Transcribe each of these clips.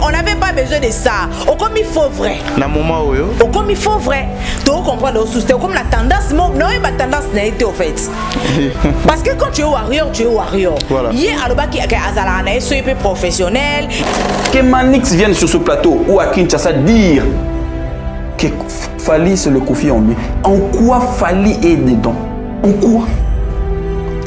On n'avait pas besoin de ça. Au comme il faut vrai. Au comme il faut vrai. Tu comprends le soutien comme la tendance. Non, la tendance n'a été au fait. Parce que quand tu es warrior, tu es warrior. Hier, à qui est Azalana, est professionnel. Que Manix vienne sur ce plateau ou à Kinshasa dire que Fally c'est le Kofi Olomide. En quoi Fally est dedans? En quoi?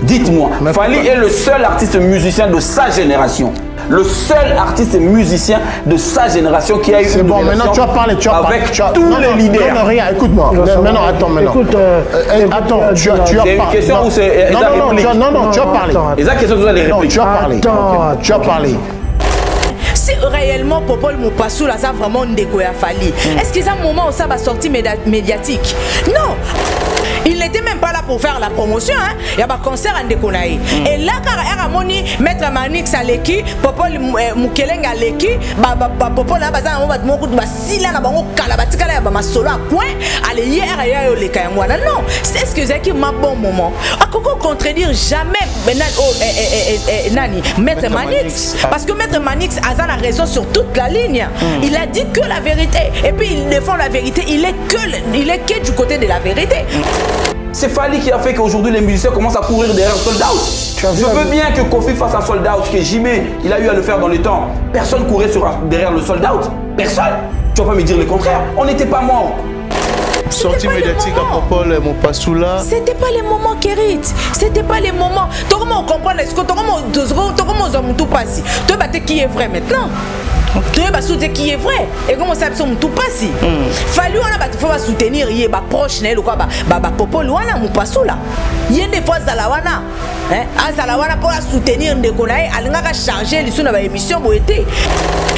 Dites-moi, Fally est le seul artiste musicien de sa génération. Le seul artiste musicien de sa génération qui a eu une relation maintenant tu vas parler, avec tous les leaders. Non, rien, écoute-moi. Maintenant, attends, maintenant. Écoute, attends, tu as parlé. C'est une question où c'est... Non, tu as parlé. Et ça, question où vous allez répondre. Non, tu as parlé. Tu as parlé. Si réellement Popol Mopassou là ça vraiment Ndekoya Fally, est-ce qu'il y a un moment où ça va sortir médiatique? Non. Il n'était même pas là pour faire la promotion, hein. Il y a un concert à Ndekonaï. Et là, quand il y a un Maître Manix à l'équipe, Popol Mukeleng à l'équipe, Popol là, non, c'est ce que c'est qui m'a bon moment. À quoi contredire jamais Nani, Maître Manix. Parce que Maître Manix a la raison sur toute la ligne. Il a dit que la vérité. Et puis il défend la vérité. Il est que du côté de la vérité. C'est Fally qui a fait qu'aujourd'hui les musiciens commencent à courir derrière le sold out. Je veux bien que Kofi fasse un sold out, que Jimé, il a eu à le faire dans le temps. Personne courait derrière le sold out. Personne. Tu vas pas me dire le contraire. On n'était pas morts. Sortie médiatique à Popol Mopassou là. C'était pas les moments Kérit. C'était pas les moments. Comment on comprend est-ce que tout passe. Tu vas qui est vrai maintenant. Tu vas soutenir qui est vrai. Et comment ça tout passe. Fallu on a faut soutenir il est proche né quoi Popol wana Mopassou là. Il y a des fois Zalawana. Azalawana pour la soutenir Ndekonaï, elle a chargé les sous dans l'émission boité.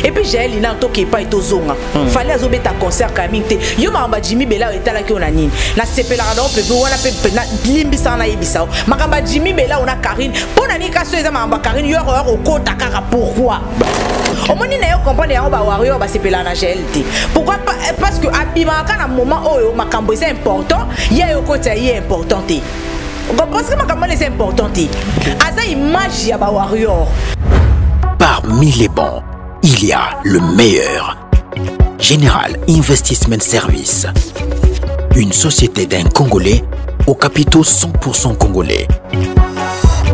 Et puis j'ai l'ina to qui pas été zonga. Fallait azober ta concert kamite. Yo mamba Jimmy Bella était là qui on a nini. Na sepela on peut on a peut limbisa na yebisa. Makamba Jimmy Bella on a Karine. Pour nani ka so eza mamba Karine yo au kota kaka pourquoi? Au moins na yo comprendre ya ba warrior ba sepela na GLT. Pourquoi pas? Parce que abima kana moment oyo makambo c'est important, ya yo kota yi important. Parce que c'est important. Asa image ya ba warrior. Parmi les bons, il y a le meilleur. Général Investment Service. Une société d'un Congolais aux capitaux 100% congolais.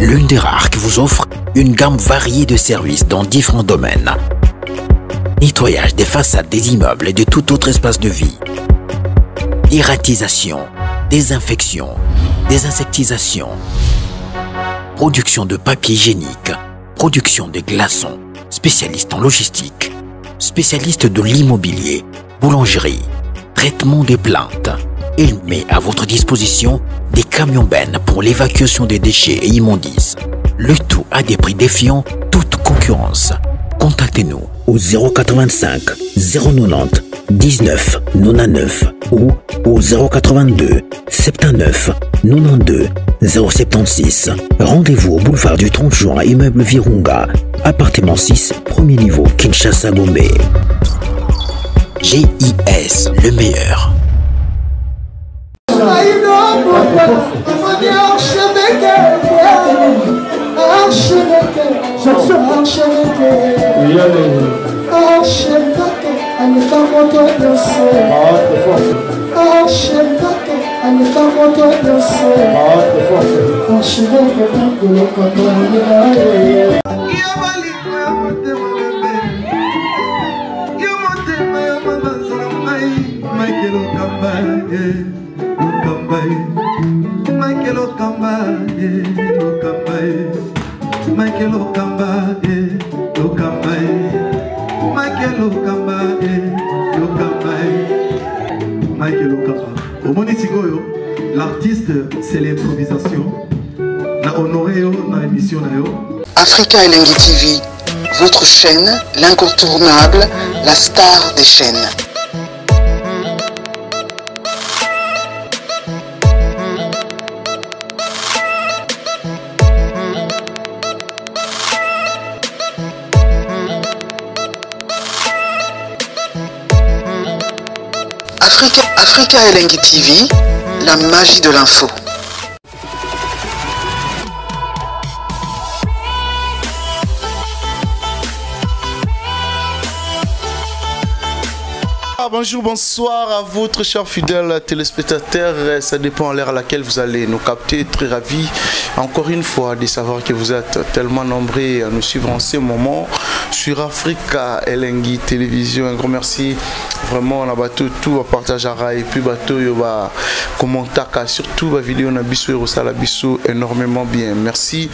L'une des rares qui vous offre une gamme variée de services dans différents domaines. Nettoyage des façades des immeubles et de tout autre espace de vie. Dératisation, désinfection, désinsectisation, production de papier hygiénique, production de glaçons, spécialiste en logistique, spécialiste de l'immobilier, boulangerie, traitement des plaintes. Il met à votre disposition des camions-bennes pour l'évacuation des déchets et immondices. Le tout à des prix défiant toute concurrence. Contactez-nous au 085 090 19 99 ou au 082 79 92 076. Rendez-vous au boulevard du 30 juin, immeuble Virunga, appartement 6, premier niveau, Kinshasa, Gombe. GIS, le meilleur. L'artiste, c'est l'improvisation. La honoré dans l'émission. Africa Elengi TV, votre chaîne, l'incontournable, la star des chaînes. Africa Elengi TV, la magie de l'info. Bonsoir, bonjour, bonsoir à votre cher fidèle téléspectateur. Ça dépend à l'heure à laquelle vous allez nous capter. Très ravi encore une fois de savoir que vous êtes tellement nombreux à nous suivre en ce moment sur Africa Elengi Télévision. Un grand merci. Vraiment, on a battu tout à partager et puis bateau yoba commenter surtout la vidéo na biso et rosala biso énormément bien. Merci.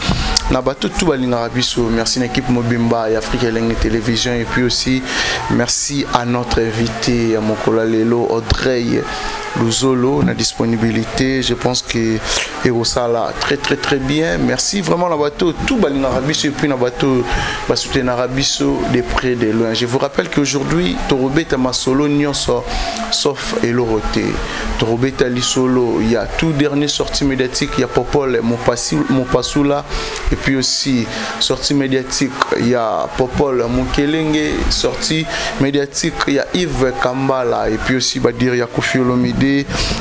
Na battu tout balinga biso. Merci l'équipe Mobimba et Africa Elengi Télévision et puis aussi merci à notre invité à Mokola Lelo Audrey Luzolo, la disponibilité, je pense que Erosala très bien. Merci vraiment la bateau, tout balinga rabiso et puis la bateau va soutenir Arabiso de près de loin. Je vous rappelle qu'aujourd'hui, Torobeta Masolo Nyonso, sauf Elorote. Torobeta Lisolo, il y a tout dernier sortie médiatique, il y a Popol Mopasula et puis aussi sortie médiatique, il y a Popol Mokelenge, sortie médiatique, il y a Yves Kambala et puis aussi Badir Yakofi Olomide.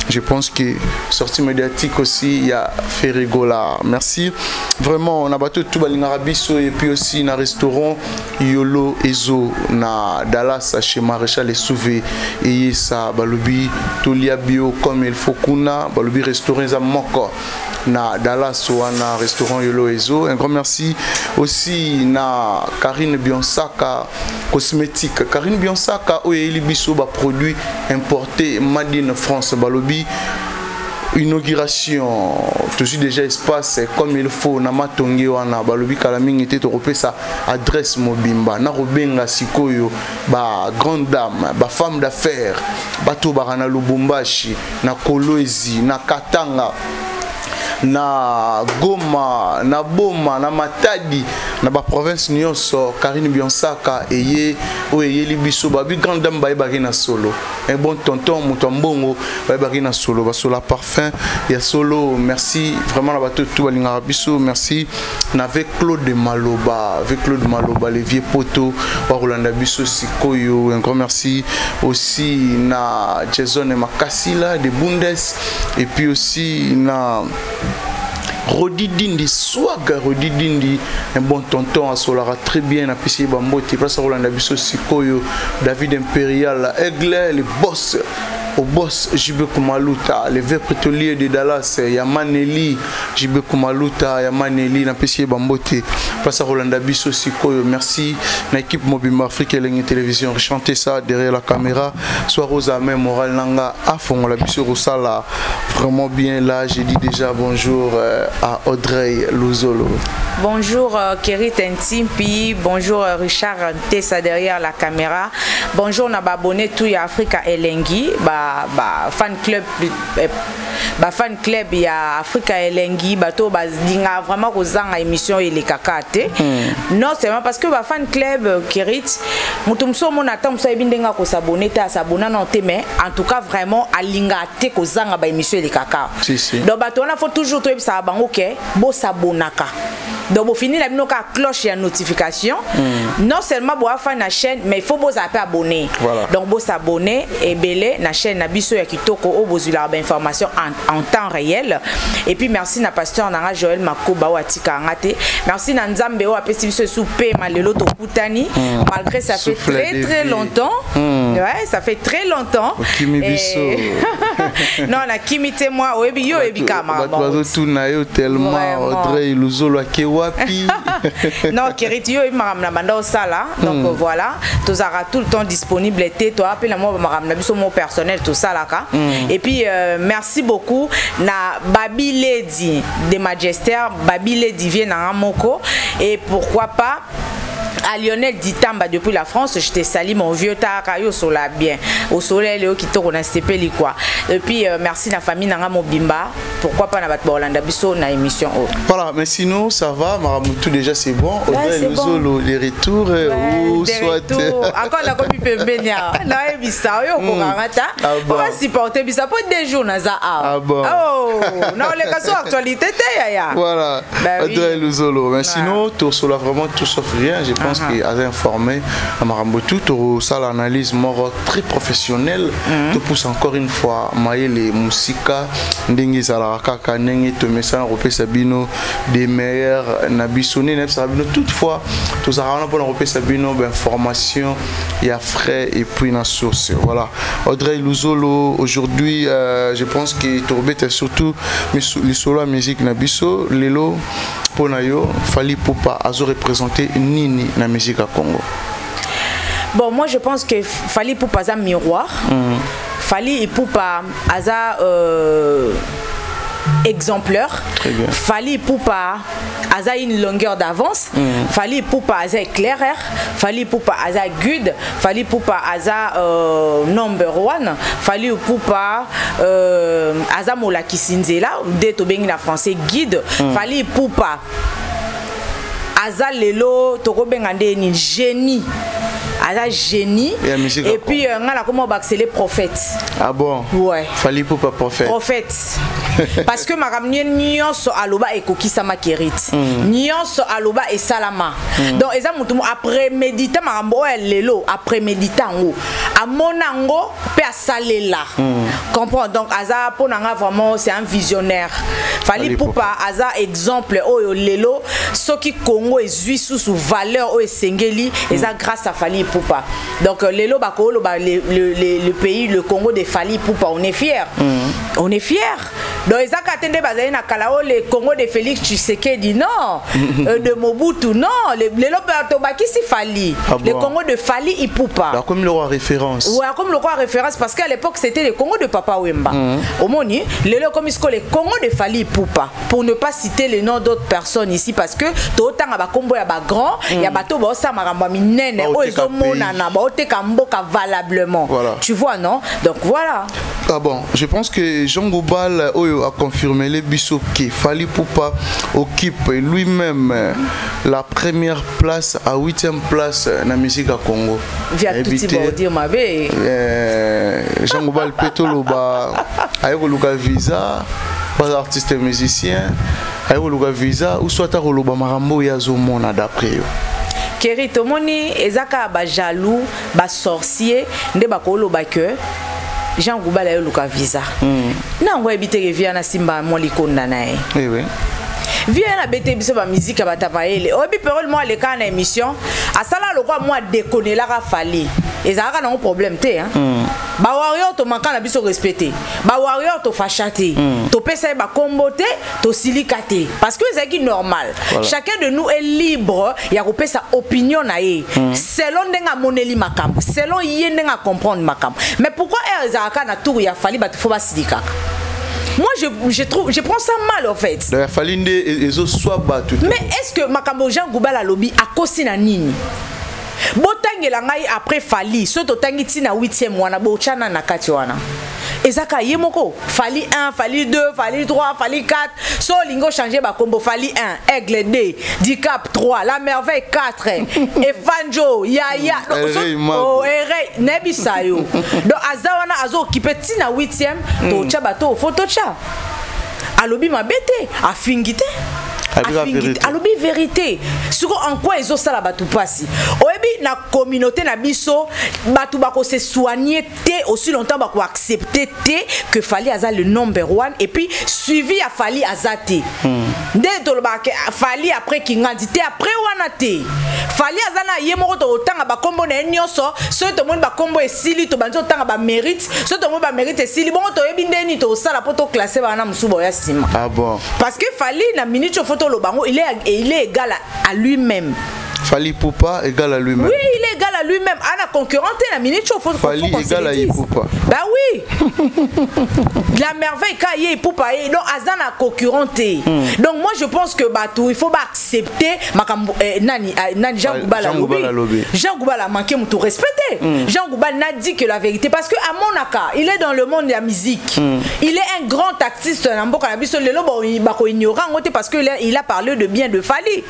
Je pense que sortie médiatique aussi, il y a Ferrigola. Merci. Vraiment, on a battu tout Balingarabiso et puis aussi dans restaurant Yolo Ezo na Dallas chez Maréchal et Souvé et ça Balobi Tolia Bio comme il faut kuna Balobi restaurant Zamoko na Dallas ou na restaurant Yolo Ezo. Un grand merci aussi na Karine Bionsaka cosmétique. Karine Bionsaka ou Elibiso ba produit importé Madine France Balobi. Inauguration, tout de déjà espace comme il faut. Namatongi wana balobi kalaming était européen sa adresse Mobimba. Na robenga sikoyo ba grande dame, ba femme d'affaires, bato barana Lubumbashi, na Kolwezi, na Katanga, na Goma, na Boma, na Matadi, na ba province nyonso. Karine Bionsaka eye o eye libiso ba bi grande dame ba ebaki na solo. Un bon tonton Mutambongo ba ebaki na solo, ba solo parfum ya solo. Merci vraiment la bateau tout balinga biso. Merci na avec Claude Maloba, avec Claude Maloba les vieux poteaux wa Rolanda biso sikoyo. Un grand merci aussi na Jason Makasila de Bundes et puis aussi na Rodidindi Swag, Rodidindi, un bon tonton à Solara très bien à Pissi Bambote, place à Rolanda Bisso Sikoyo, David Imperial, Aigle, les boss. Au boss JB Kumaluta, les vieux pétroliers de Dallas, Yamaneli, JB Kumaluta, Yamaneli, na Pissi Bambote, place à Rolanda Bisso Sikoyo. Merci, l'équipe Mobimba Afrique Elengi Télévision, chanter ça derrière la caméra. Soit Rosa Même, Moral Nanga, à fond, la Bisso Rosala, vraiment bien là. J'ai dit déjà bonjour à Audrey Luzolo. Bonjour Kérit Ntimpi, bonjour Richard Tessa derrière la caméra. Bonjour Nababone tout ya Africa Elengi, fan club ya Africa Elengi, bato dinga vraiment kozanga émission ele kakate. Non seulement parce que fan club Kérit, mutumso mon attend so ebindenga ko s'abonner ta s'abonner non te mais en tout cas vraiment alinga te kozanga ba émission ele kaka. Si. Donc bato on a faut toujours to ça bango ke bo s'abonaka. Donc vous finissez la cloche et la notification. Non seulement vous faire la chaîne, mais il faut vous abonner. Voilà. Donc vous s'abonner et belé la chaîne Nabiso ya kitoko au vous avez information en temps réel. Et puis merci na pasteur Nanga Joël Makoba watika ngate. Merci na Nzambe o apesi biso souper malelo to kutani malgré ça fait très longtemps. Ouais, ça fait très longtemps. Non la kimite moi oyebi yo ebi kama. Bato tout na yo tellement Audrey Luzolo kewa. Non, Kéritio et Maram Nabanda au Sala. Donc voilà, tous aura tout le temps disponible. Toi, appelle-moi Maram Nabiso, mon personnel, tout ça là. Et puis, merci beaucoup. Na Baby Lady de Majester, Baby Lady vient à Moko. Et pourquoi pas à Lionel Ditamba depuis la France, je te salue mon vieux Takayo sur la bien. Au soleil, Léo qui tourne à Stepeli quoi. Et puis merci la famille Nanga Mobimba. Pourquoi pas na Batbolanda Bisso na émission. Voilà, mais sinon ça va, Maramoutou déjà c'est bon. Audrey Luzolo, les retours ou soit. Encore la copie Pembenia. Non, Bisa, yo Koramata. On va supporter Bisa pour des jours naza. Ah bon. Oh, non les cas sur actualité ya. Voilà. Audrey Luzolo. Mais sinon tout cela vraiment tout sauf rien. Je pense que a informé Marambotu tout ça l'analyse mort très professionnelle te pousse encore une fois maïle musika ndingi sala kaka ndingi te message repé sabino des meilleurs nabisoni neb sabino toutefois tout ça on pour repé sabino information il y a frais et puis une source voilà Audrey Luzolo aujourd'hui je pense que Tourbet est surtout les solo musique nabiso lelo ponayo Fally Ipupa azo représenter nini na musique à Congo. Bon, moi je pense que Fally Ipupa a un miroir. Fally Ipupa a exemplaire. Fally Ipupa a une longueur d'avance. Fally Ipupa a éclaireur. Fally Ipupa a good. Fally Ipupa a number one. Fally Ipupa a mola kisinzela. Dès to bengi na français guide. Fally Ipupa a lelo toko bengande ni génie. À génie et puis on a comment accélérer prophète. Ah bon? Ouais. Fally Ipupa prophète. Prophète. Parce que ma ramène nyonso aloba et koki sama kerit. Nyonso aloba et salama. Donc eza mutu après méditer ma rambo lelo après méditer en haut. A monango pe a salela. Comprends donc aza ponanga vraiment c'est un visionnaire. Fally Ipupa aza exemple oyo lelo soki Congo ezui sous valeur o esengeli eza grâce à Fally Ipupa. Donc le pays, le Congo de Fally Ipupa, on est fiers. On est fiers. Donc le Congo de Félix Tshisekedi non, de Mobutu non, le Congo de Fally Ipupa. Comme le roi référence. Ouais, comme le roi référence parce qu'à l'époque c'était le Congo de Papa Wemba. Au Moni, le Congo de Fally Ipupa pour ne pas citer le nom d'autres personnes ici parce que autant à Bakombo ya ba grand, ya bato ba sa maramba minene valablement. Voilà. Tu vois non? Donc voilà. Ah bon, je pense que Jean Goubal a confirmé les Bissoké. Fally Ipupa occupe lui-même la première place à 8e place dans la musique à Congo. Via tout dire ma bé. Jean Goubal Petoloba avec le visa, pas artiste musicien, avec le visa ou soit à Roloba Marambo Yazomona d'après eux. Keri tomoni ezaka ba jaloux ba sorcier nde bakolo ba que Jean Goubal a eu le visa. Na ngwa ebite via na simba mo likonda nae. Oui oui. Via na bete biso ba musique ba tapaele. Obi perol moi le kana émission asala le quoi moi déconner la Fally. Ezaka na un problème té hein. Ba warrior to manka na biso respecter. Ba warrior to fachate. To pesa ba kombote, to silikate parce que c'est normal. Voilà. Chacun de nous est libre ya ko pesa opinion na ye. Selon ndenga moneli makam, selon ye ndenga comprendre makam. Mais pourquoi ezaka na tour ya Fally ba to ba silika? Moi je prends ça mal en fait. Mais est-ce que makambo Jean Goubal a lobby a kosi na nini? Botangela ngai après Fally, soto tangi tina 8e wana bochana na kati wana. Ezaka yemoko Fally 1, Fally 2, Fally 3, Fally 4. So lingo changer ba combo Fally 1, Aigle 2, Dicap 3, La Merveille 4, Efanjo, Yaya. Oh Ere Nebisayo. Donc azawana azo occupé tina 8e, to cha bato photo cha. Alobi mabete, afingite. Alobi vérité. Sur en quoi ils ont ça la batou passi. Oebi na communauté na biso batou bako se soigner té aussi longtemps bako accepter té que Fally aza le number one et puis suivi à Fally azate. Dès to ba Fally après qui ngandité après wana té. Fally azana yemoko to otanga ba kombo na nyonso so to monde ba kombo esili to banzo tanga ba mérite so to monde ba mérite esili bon to yebi ndeni to sala poto classer bana musubo ya sima. Ah bon. Parce que Fally na minute le bango il est égal à lui-même. Fally Ipupa égal à lui-même. Oui, il est égal à lui-même. On a concurrenté la minute chauffe. Fally égal à Ipupa. Bah oui. La merveille quand il Ipupa donc Azan a concurrenté. Donc moi je pense que Batou il faut pas accepter nani Jean Goubal lobby. Jean Goubal a manqué mon tout respecter. Jean Goubal n'a dit que la vérité parce que à Monaka, il est dans le monde de la musique. Il est un grand artiste na mboka na biso lelo ba ko ignorant parce que il a parlé de bien de Fally.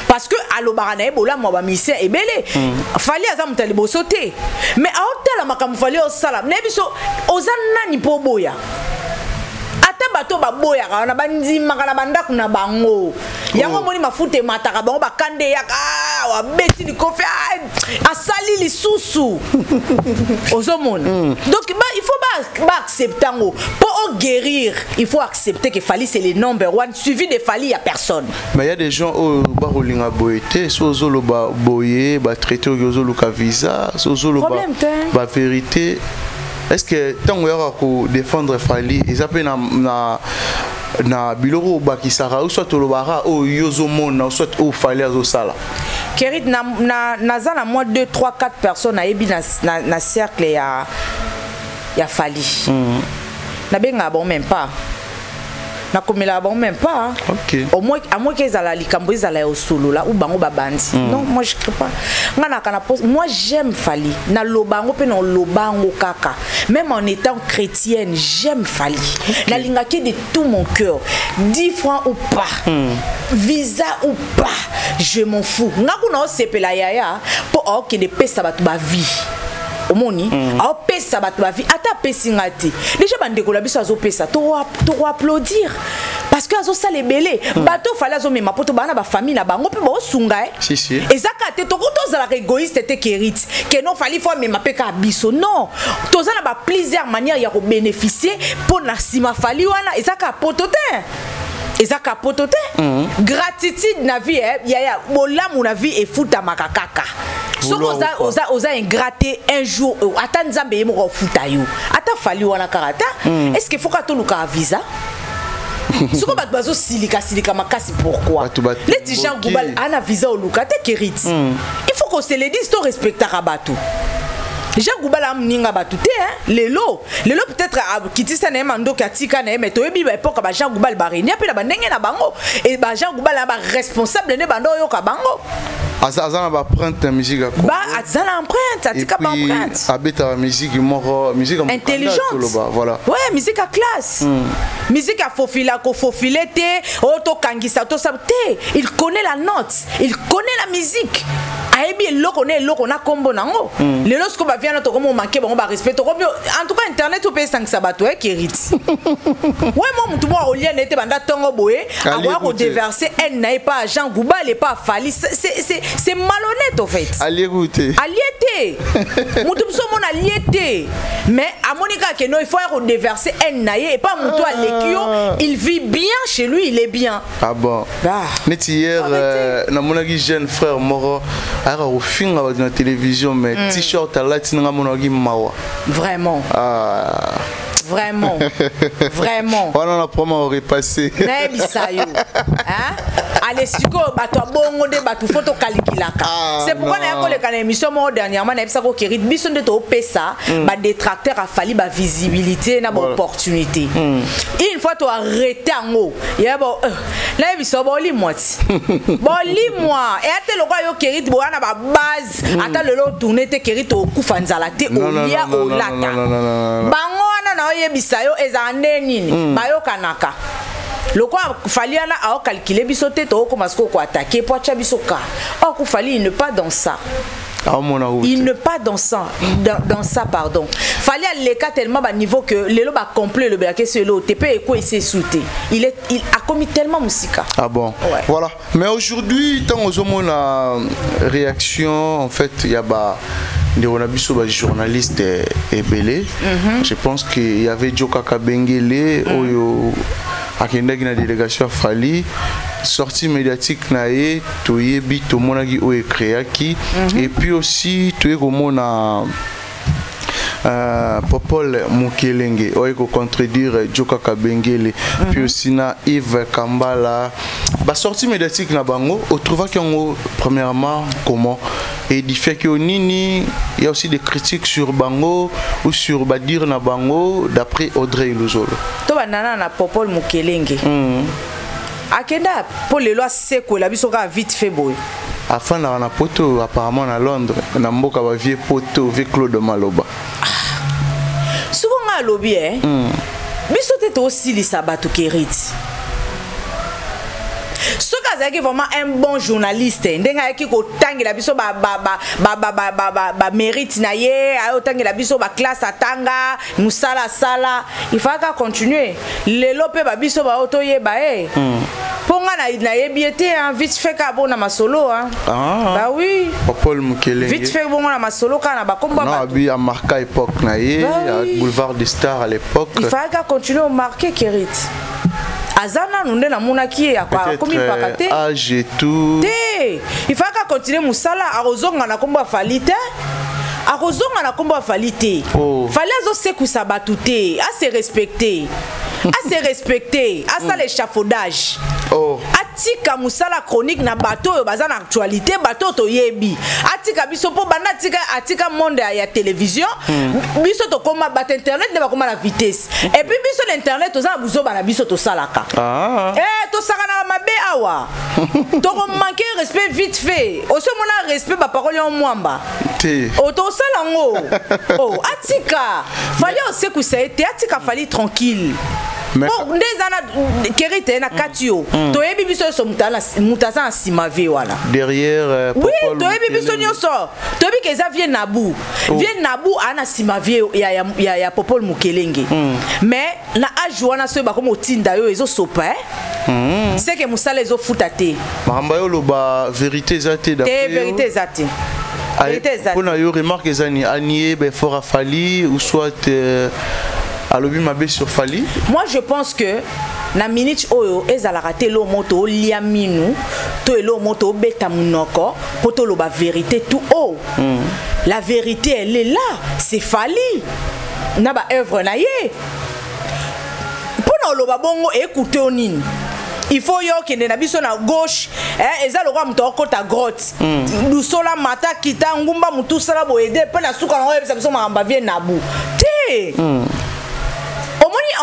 Parce que alobara na ebola mo ba misien ebele Fally aza mutali bosote mais a hôtel makambo Fally o sala na biso ozana ni po boya ata bato baboyaka na bandimaka na bandako na bango yango moni mafuta emataka bango bakande yaka wabeti likofi asali lisusu ozomona donc il faut pas accepter ngo pour guérir il faut accepter que Fally c'est le number one suivi de Fally il y a personne mais il y a des gens au barolinga boyete sozolo ba boye ba traiter ozoluka visa sozolo ba vérité. Est-ce que tant qu'on défendre Fally ils appellent na biloko bakisara ou soit olobara o yozomona soit o Fally azosala Kerit naza na moi 2 3 4 personnes ayebi na cercle ya Fally na benga bon même pas na komela bon même pas OK au moins à moins qu'ils ala likambo ezala au solo là ou bango babandi non moi je crois pas ngana kana moi j'aime Fally na lobango pe na lobango kaka même en étant chrétienne j'aime Fally na lingaki de tout mon cœur 10 francs ou pas visa ou pas je m'en fous ngakuna osepela yaya pour que de pesa batu ba vie omoni a pesa batu ba vie ata pesinga te déjà bandeko la biso azo pesa to applaudir parce que azo sala belé bato Fally azo mema poto bana ba famille na bango pe ba osunga si ezaka te to koto zala égoïste te Kerit que non Fally faut mema pe ka biso non to zala ba plusieurs manières ya ko bénéficier pour na sima Fally wana ezaka poto te ezaka poto te gratitude na vie ya bolamu na vie e futa makakaka soko oza ingraté un jour ata nzambe yemo futa yo ata Fally wana karata est-ce qu'il faut ka to luka visa soko bat bazo silika makasi pourquoi les gens global ana visa au luka te Kerit il faut qu'on se le dise to respecter bato Jean Goubala mninga batute lelo peut-être kitisa na mando katika na meto ebi ba époque ba Jean Goubala barenia pe na bandenge na bango et ba Jean Goubala ba responsable ne bando yo ka bango azana ba prendre musique à ba azana empreinte atika ba empreinte abeta musique intelligente voilà ouais musique à classe musique à fofila ko fofilete auto kangisa to sabte il connaît la note il connaît la musique ayebi eloko na kombo nango lelo sko ba vient to comme manquer bon ba respect en tout cas internet to pe 5 sabato Kerit ouais moi mutu moi olien était banda tongo boye avoir ko déverser elle n'a pas Jean Goubala et pas Fally c'est malhonnête en fait aliété mutu so mon aliété mais à Monica que non il faut ko déverser elle n'a et pas mutu alekio il vit bien chez lui il est bien ah bon mais hier na monaki jeune frère moro au film de la télévision mais t-shirt à la tinga monagi mawa vraiment vraiment on a promo repasser na bisayo allez siko bato bongo de bato photo kalikilaka c'est pourquoi na yako le kana émission mo dernièrement na bisa ko Kerit biso nde to pesa ba détracteur a Fally ba visibilité na ba opportunité une fois to arrêter ngo ya bo la biso bo li moti moi et ate lokwa yo Kerit bo na ba base ata le lo tourner te Kerit o kufanzala te o lia o lata bango na oyebisa yo ezande nini bayo kanaka loko Fally ana a calculer biso te to ko masko ko attaquer po acha biso ka o ko Fally il ne pas dans ça il ne pas dans ça pardon Fally a les cas tellement bas niveau que lelo ba complet le blaquer sur l'eau TP et quoi il s'est sauté il a commis tellement musique ah bon ouais. Voilà mais aujourd'hui tant aux hommes la réaction en fait il y a ba on a vu sur les journalistes et belé je pense qu'il y avait Joka Kabengele oyo akenda na délégation Fally sortie médiatique nae toyebi to monaki o créaki et puis aussi toye komona Popol Mukelenge oyo contredire Joka Kabengele puis aussi na Yves Kambala ba sortie médiatique na bango on trouva qu'en premièrement comment et du fait que nini il y a aussi des critiques sur bango ou sur badir na bango d'après Audrey Luzolo to banana na Popol Mukelenge akenda pour les lois seko la biso ka vite fait boy afin na poto apparemment à Londres na mboka ba vie poto avec Claude Maloba souvent nga lobby biso te to aussi li sabato Kerit soka za azaki vraiment un bon journaliste ndenga yaki ko tangela biso ba mérite na ye ayo tangela biso ba classe atanga musala sala il faut ka continuer lelo pe ba biso ba otoyeba ponga na yebiete vite fait ka bona masolo bah oui Paul Mukelenge vite fait bon na masolo kana ba komba ba abi a marqué époque na ye boulevard des stars à l'époque il faut ka continuer au marquer Kerit azana nunde na monaki ya kwa komi pakate âge et tout il faut ka continuer musala arozonga na komba falite akozonga na komba falite fallait azo sekusa batute a se respecter à ça l'échafaudage atika musala chronique na bateau baza na actualité bateau to yebi atika biso po bana atika monde ya télévision biso to koma bat internet ne ba koma la vitesse et puis biso l'internet to za buzo bana biso to salaka to saka na mabe awa to ko manquer respect vite fait o se mona respect ba parole en mwamba o to sala ngo atika fallait aussi que ça était atika fallait tranquille. Bon, des années Kerite na katio. To yebi biso so mutasa en simave wala. Derrière oui, to yebi biso nyoso. To yebi keza vie nabu. Vie nabu ana simave ya Popol Mukelenge. Mais na ajwana so ba comme otinda yo ezo sopa c'est que musala ezo futate. Mamba yo loba vérité zate d'après. Vérité zate. On a eu remarque zani anié be fort afali ou soit alobi mabe sur Fali. Moi je pense que na minute oyo ezala raté lo moto liaminu to elo moto beta munoko poto lo ba vérité tout la vérité elle est là, c'est Fali na ba œuvre na ye pona lo ba bongo écouter onini il faut yo kende na biso na gauche eza lo kwa mtoko ta grotte du sola mata kita ngumba mutu sala bo aider pe na suka na biso biso mamba vie nabu te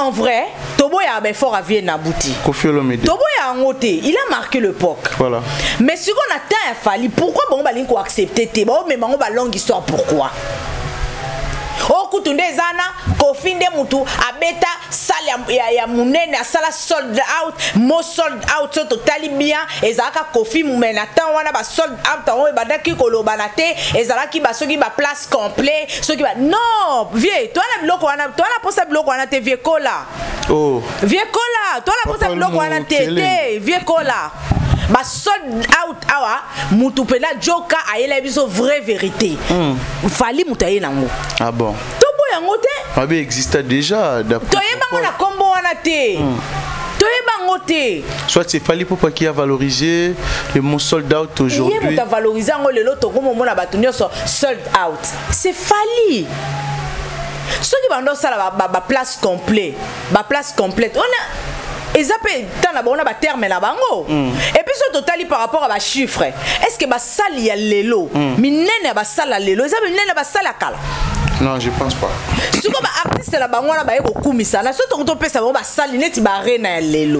en vrai, Tobo ya fort à Vienne Nabouti. Tobo ya ngote, il a marqué l'époque. Voilà. Mais si on a tant fallu, pourquoi bon balin ko accepter te bon mais on ba longue histoire pourquoi? O kutunde zana kofinde mutu abeta sali ya munene asala sold out mo sold out so totally bien ezaka kofi mumena tan wana ba sold out on e badaki koloba na te ezalaki ba soki ba place complet soki ba non vie toi la biloko wana toi la posa biloko wana te vie kola vie kola toi la posa biloko wana te vie kola ba sold out awa mutu pena joka ayela biso vraie vérité fali mutaye nango bon tobo yango te mabe existait déjà d'après toyeba na kombo wana te toyeba ngote soit c'est Fali pour pas qui a valorisé le mot sold out aujourd'hui il a valorisé ngo lelo to comme mona batunyo sold out c'est Fali ceux qui bando ça la place complète on a ezapé tant na ba terme na bango et puis ce total par rapport à ba chiffre est-ce que ba sali ya lelo minene ba sala lelo ezapé minene ba sala kala non je pense pas si comme artiste la bango na ba eko kumisa na surtout to pesa ba sali neti ba rena ya lelo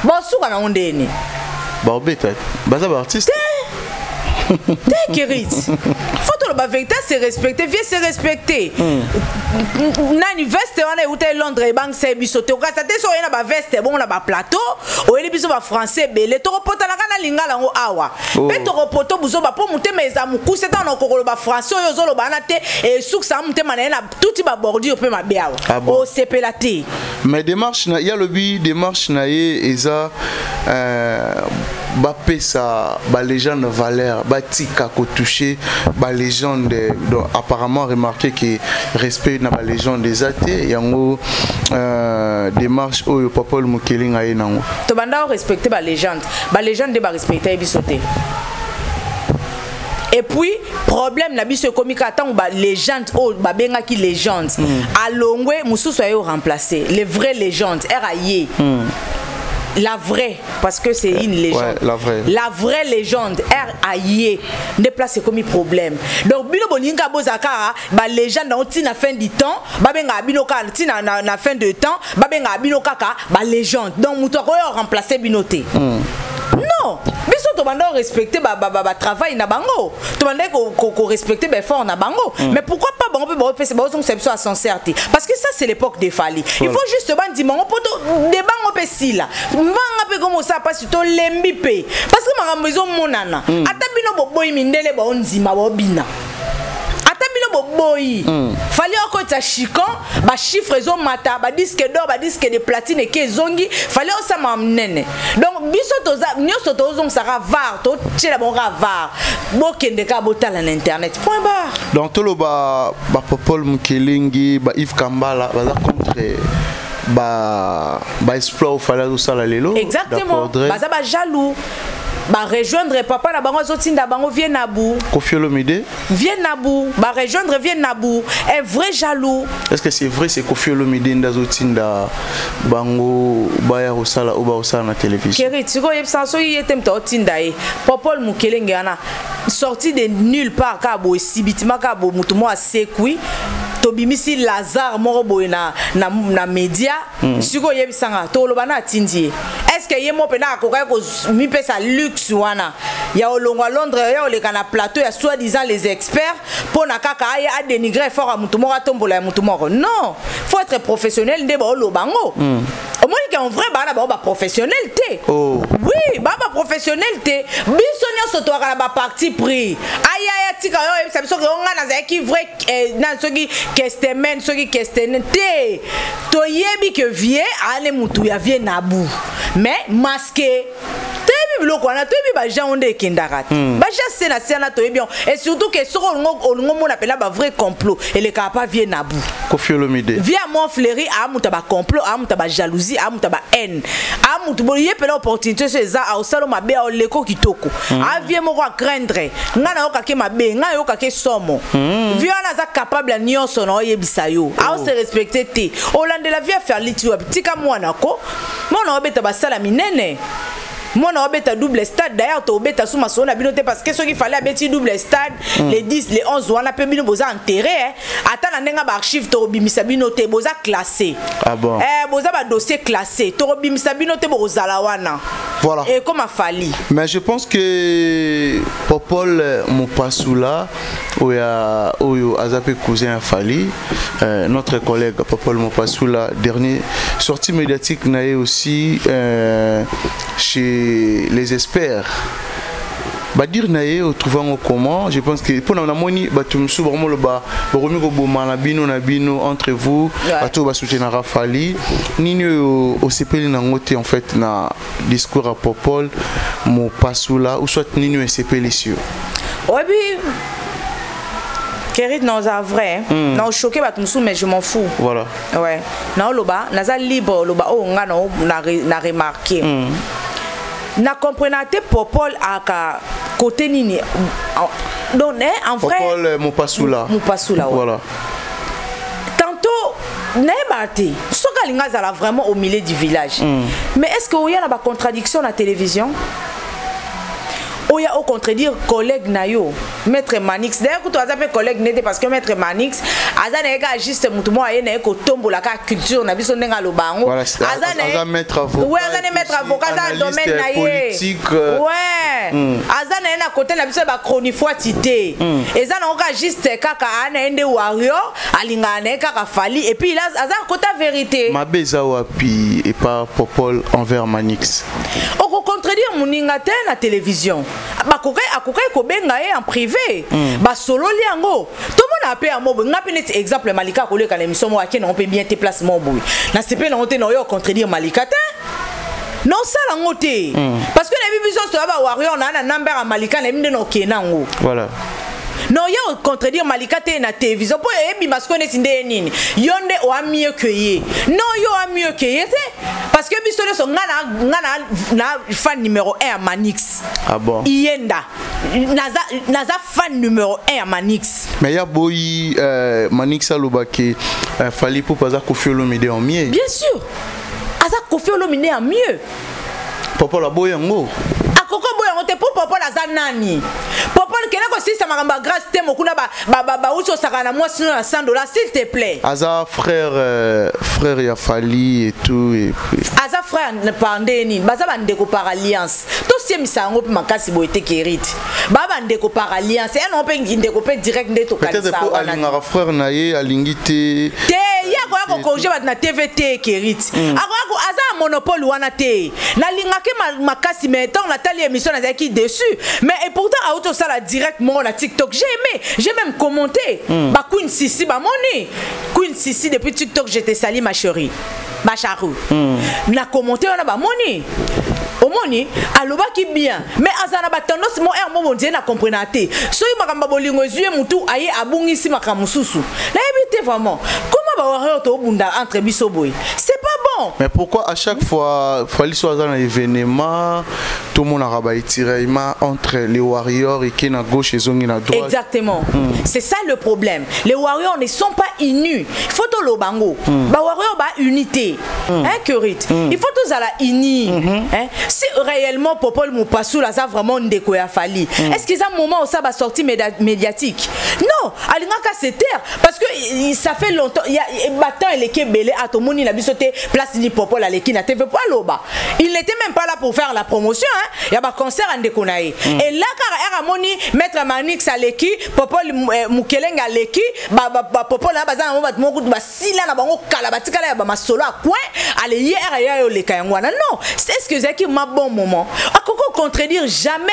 bon suka na ondeni ba obeta ba za ba artiste t'es Kerit faut le ba vérité c'est respecter vieux c'est respecter nani veste wana ute Londres et bank c'est bisote ka ça te so na ba veste bon na ba plateau o eli biso ba français belé to repota na kana lingala ngo awa pe to repoto buzo ba po mutema eza muku c'est dans okolo ba français yo zo lo bana te et souk ça mutema na na tuti ba bordi pe ma biawa o sepelate mais démarche na ya lobi démarche na ye eza ba pesa ba légende valeur ba tika ko toucher ba légende donc apparemment remarqué que respect na ba légende des athées yango démarche oyo Popol Mukelenge aye nango to banda respecter ba légende de ba respecter bisoté et puis problème na biso komika tant ba légende o ba benga ki légende alongwe mususu ayo remplacer les vraies légendes RAIE la vraie parce que c'est une légende ouais, la vraie légende RAIE ne place comme problème donc bino boninga bozaka ba légende na tina fin du temps ba benga bino ka tina na fin de temps ba benga bino kaka ba légende donc muto ko remplacer binoté non biso to banda respecter ba travail na bango to banda ko respecter ba effort na bango mais pourquoi pas bango ba faire ba on c'est à sincérité parce que ça c'est l'époque des Fally il faut juste ban di bango poto de bango pe sila mbanga pe comme ça pas to lembi pe parce que ma maison monana ata bino boboyi mindele ba onzima ba bina boy fallait encore ta chicon ba chiffre zo mata ba disque d'or ba disque de platine ke zongi fallait ça m'amnene donc biso toza nyoso tozong sara var to tchela bon ravar bo kende ka botala na internet point barre donc tolo ba Popol Mukelengi ba Yves Kambala ba contre ba explore fallait ça la lelo exactement ba za ba jaloux ba rejoindre papa na bango zotinda bango vient Nabou Koffi Olomide vient Nabou ba rejoindre vient Nabou un vrai jaloux est-ce que c'est vrai c'est Koffi Olomide nda zotinda bango ba ya osala ou ba osala na télévision Kérit siko yebsa so yetem to tinda e Popol Mukelengi ana sorti de nulle part ka bo sibitima ka bo mutumo asekui to bimisi Lazare moko boy na média siko yebsanga to lobana atindie est-ce que yemo pena akoka ko mi pesa luxe wana ya olongo à Londres ya oleka na plateau ya soi-disant les experts pour na kaka a dénigrer fort à mutumo atombola ya mutumo non faut être professionnel ndé ba lobango au moins qu'en vrai ba professionnel té oui ba professionnel té biso nyoso to ka ba parti pris aya tika yo ça biso ko ngana za ki vrai na soki kestemen soki kestene té to yebi que vie ale mutu ya vie Nabou mais masqué biloko wana to bi ba gens onde kindarat ba jasse na siana to bien et surtout que so olungo mona pela ba vrai complot et le pas vient Nabou Koffi Olomide via mon fléri a muta ba complot a muta ba jalousie a muta ba haine a muta bo ye pela opportunité so za a osalo mabe a leko kitoko a vie moko a craindre ngana yo kake mabe nga yo kake somo via na za capable nyonso na yebisa yo a se respecter te olande la vie a faire litu tika mwana ko mona obeta ba sala minene Mon obeta double stade d'ailleurs to obeta sous ma sona binoté parce que ce qu'il fallait abeti double stade les 10 les 11 wana pe bino boza enterré ata na ndenga ba archive to bimisa binoté boza classé bon boza ba dossier classé to bimisa binoté bozala wana voilà et comme a Fally mais je pense que Popol Mopasula oyo azape cousin à Fally notre collègue Popol Mopasula dernier sortie médiatique naé aussi chez les experts ba dire naé au trouvant comment je pense que pour na moni ba tumsu vraiment le ba romi ko boma na bino entre vous bato ba soutenir Fally nini au CPL na ngote en fait na discours à Popol Mopasula ou soit nini au CPL ici oui Kérit non ça vrai non choqué ba tumsu mais je m'en fous voilà ouais non loba naza libre loba o nga na remarqué na comprenate Popol aka côté nini donc en vrai Popol Mopasula voilà tantôt n'ebati soka linga zala vraiment au milieu du village mais est-ce que y a la contradiction na télévision Oya au contredire collègue nayo maître Manix d'ailleurs que tu as appelé collègue n'était parce que maître Manix azana juste mutumo ayena ko tombola ka culture na biso ndenga lobango azana maître avocat ouais azana maître avocat dans domaine politique ouais azana na côté na biso ba chronifois tité ezana oka juste kaka ana ende warrior alingane kaka Fally et puis là azana côté vérité mabeza wapi et pas Popol envers Manix au contredire muninga te na télévision akokai ko benga en privé ba solo liango tout le monde a payé mobo ngapi net exemple Malika ko le ka l'émission mo akena on peut bien te place mobo na CP na onte na yo contredire Malika te non ça la ngote parce que les bibiso to ba warrior na number à Malika na minde no kenango voilà non yo contredire Malika te na télévision pour ebi parce que ne tinde nini yonde o a mieux que ye non yo a mieux que ye parce que biso le son na fan numéro 1 à Manix bon Yenda naza fan numéro 1 à Manix mais ya boy Manix alobaki Fally pour pas Koffi Olomide en mieux bien sûr aza Koffi Olomide en mieux Popol la boyango akoko boyango te pour Popol aza nani Popol kena si ça m'a grâce te mokuna ba uso sakana moi sinon à $100 s'il te plaît. Aza frère ya Fali et tout et puis Aza frère ne pandeni baza bandeko par alliance. To siemi sango pe makasi boite Keriti. Ba bandeko par alliance et non pe ndeko pe direct ndeto kanisa. Peut-être pour alinga frère naye alingité. Te ya ko congé na TVT Keriti. Ako aza monopole wana te. Na lingake makasi mais tant la tali émission na qui dessus. Mais et pourtant à auto ça la directement na TikTok. J'ai aimé, j'ai même commenté. Ba Queen Sissi ba moni. Queen Sissi depuis TikTok j'étais sali ma chérie. Ma charou. Na commenté on a ba moni. Omoni aloba ki bien mais azana ba tendance mo er mo bondier na comprendre. So yi makamba bolingo zue mutu aye abungisi makamususu. La éviter vraiment. Comment ba warrior to bunda entre biso boy. C'est pas bon. Mais pourquoi à chaque fois Fali soit dans un événement tout le monde a tiré entre les warriors et qui na gauche et zongi na droite. Exactement. C'est ça le problème. Les warriors ne sont pas unis. Il faut tout le bango. Ba warrior ba unité. Hein Keriti. Il faut tous à la unis. Hein? Si réellement Popol Moupasou là ça vraiment ndeko ya Fali. Est-ce qu'ils ont un moment où ça va sortir médiatique? Non, alingaka se taire parce que ça fait longtemps il y a battant et les belé à tout monde il a bisoté place ni Popol à l'équipe na TV pas loba. Il n'était même pas là pour faire la promotion hein. Il y a ba concert en Dekonaï. Et là car Moni mettre Manix à l'équipe Popol Mukelenga à l'équipe ba Popol là bazan mo bat ba sila na bango kala batika là ba masolo à coin aller hier ya yo le kayangwana non c'est ce que Zaki m'a bon moment à Coco contredire jamais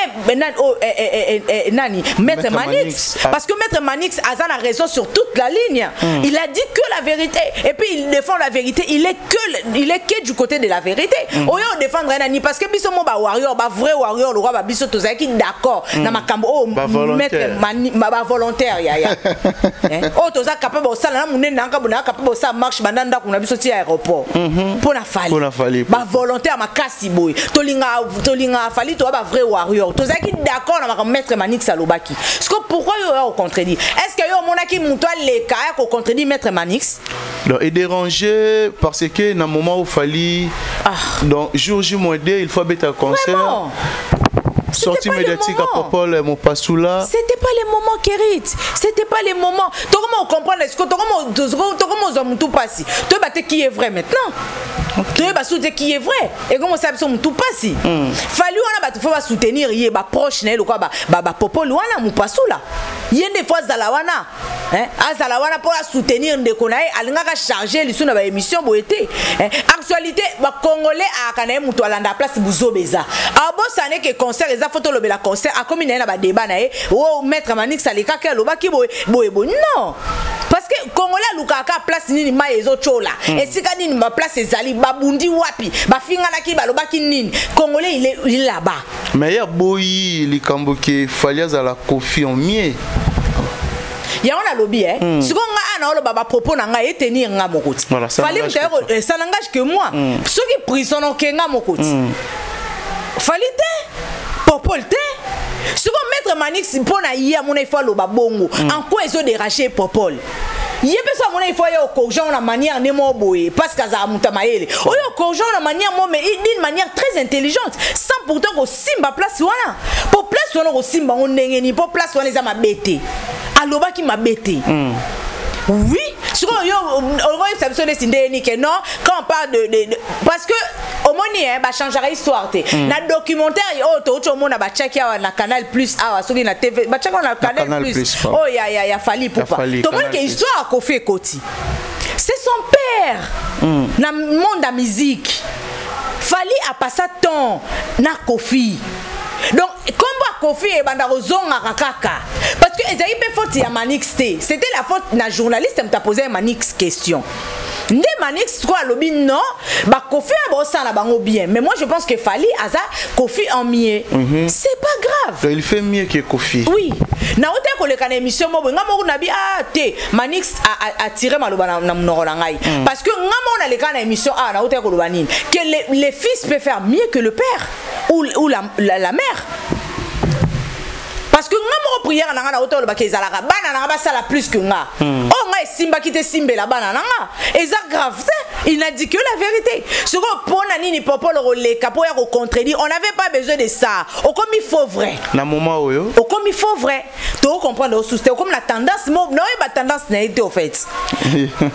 nani Maître Manix parce que Maître Manix a la raison sur toute la ligne il a dit que la vérité et puis il défend la vérité il est que du côté de la vérité oyo défendre nani parce que biso mo ba warrior ba vrai warrior le roi ba biso to Zaki d'accord na makambo oh Maître Manix ba volontaire ya oh to Zaki capable ça na munene na kabona capable ça marche bandanda kuna biso ti aéroport pour la Fali ba volontaire makasi boy tolinga Fali to ba vrai warrior to Zaki d'accord na Maître Manix alobaki parce que pourquoi yo contredit est-ce que yo monaki muto le cas ko contredit Maître Manix donc est dérangé parce que dans moment où Fali donc jour J-2 il faut bêter concert vraiment? Sortie médiatique à Popol Moupasou là. C'était pas les moments Keriti. C'était pas les moments. Toi comment on comprend est-ce que toi comment tout passe. Toi bah qui est vrai maintenant. Toi bah soutenir qui est vrai. Et comment ça tout passe. Fallu on a bah faut soutenir il bah proche né quoi bah Popol wana Moupasou là. Il y a des fois zalawana hein azalawana pour soutenir ndekonaye alingaka charger les na ba émission boité. Actualité bah congolais a kana muto alanda place buzobeza. Abo ça n'est que concert les photo le la concert a comme na ba débat na oh Maître Manix aleka ke loba ki boy non parce que congolais lukaka place nini ma ezo chola et sika nini ma place ezali babundi wapi ba fingana ki ba loba ki nini congolais il est là-bas mais ya boyi likambo ke Fali za la Kofi en mieux ya on a lobby hein ce qu'on a na loba ba propos na nga etenir nga mokoti Fali mtayero ça n'engage que moi ceux qui prisonniers ke nga mokoti Fali te Popol te ce qu'on Maître Manix pour na hier mon il faut loba bongo en quoi ils ont déraché Popol il peut mon il faut y au la manière ne mo boye parce que ça muta maele o yo corrigeant la manière mo mais d'une manière très intelligente sans pourtant au simba place wana pour place wana au simba on ndengeni pour place wana za mabete aloba ki mabete oui sur yo ça non quand on parle de parce que au moins ba changer histoire te na documentaire oh to monde ba check na Canal Plus sur na TV ba check na Canal Plus oh ya Fali pour pas tout monde que histoire ko fait Koti c'est son père na monde de musique Fali a passé temps na Kofi donc comme Kofi et Bandarozonga kaka parce que Ezaï pe faute ya Manix te c'était la faute na journaliste me t'a posé Manix question Nde Manix quoi lobby non ba Kofi a ça na bango bien mais moi je pense que Fali aza Kofi en mieux c'est pas grave il fait mieux que Kofi oui na ote ko le kana émission mo nga mo na bi te Manix a tiré maloba na mnoro na ngai parce que nga mo na le kana émission na ote ko loba nini que les fils peuvent faire mieux que le père ou la mère. parce que nga mo prière na nga na auto le bakezala ka bana na ba sala plus que nga oh nga simba ki te simbe la bana na nga eza grave il n'a dit que la vérité ce qu'on pona nini popo le roleka pour ya contredire on n'avait pas besoin de ça au comme il faut vrai na moment oyo au comme il faut vrai tu comprendre au souster comme la tendance non ba tendance n'a été au fait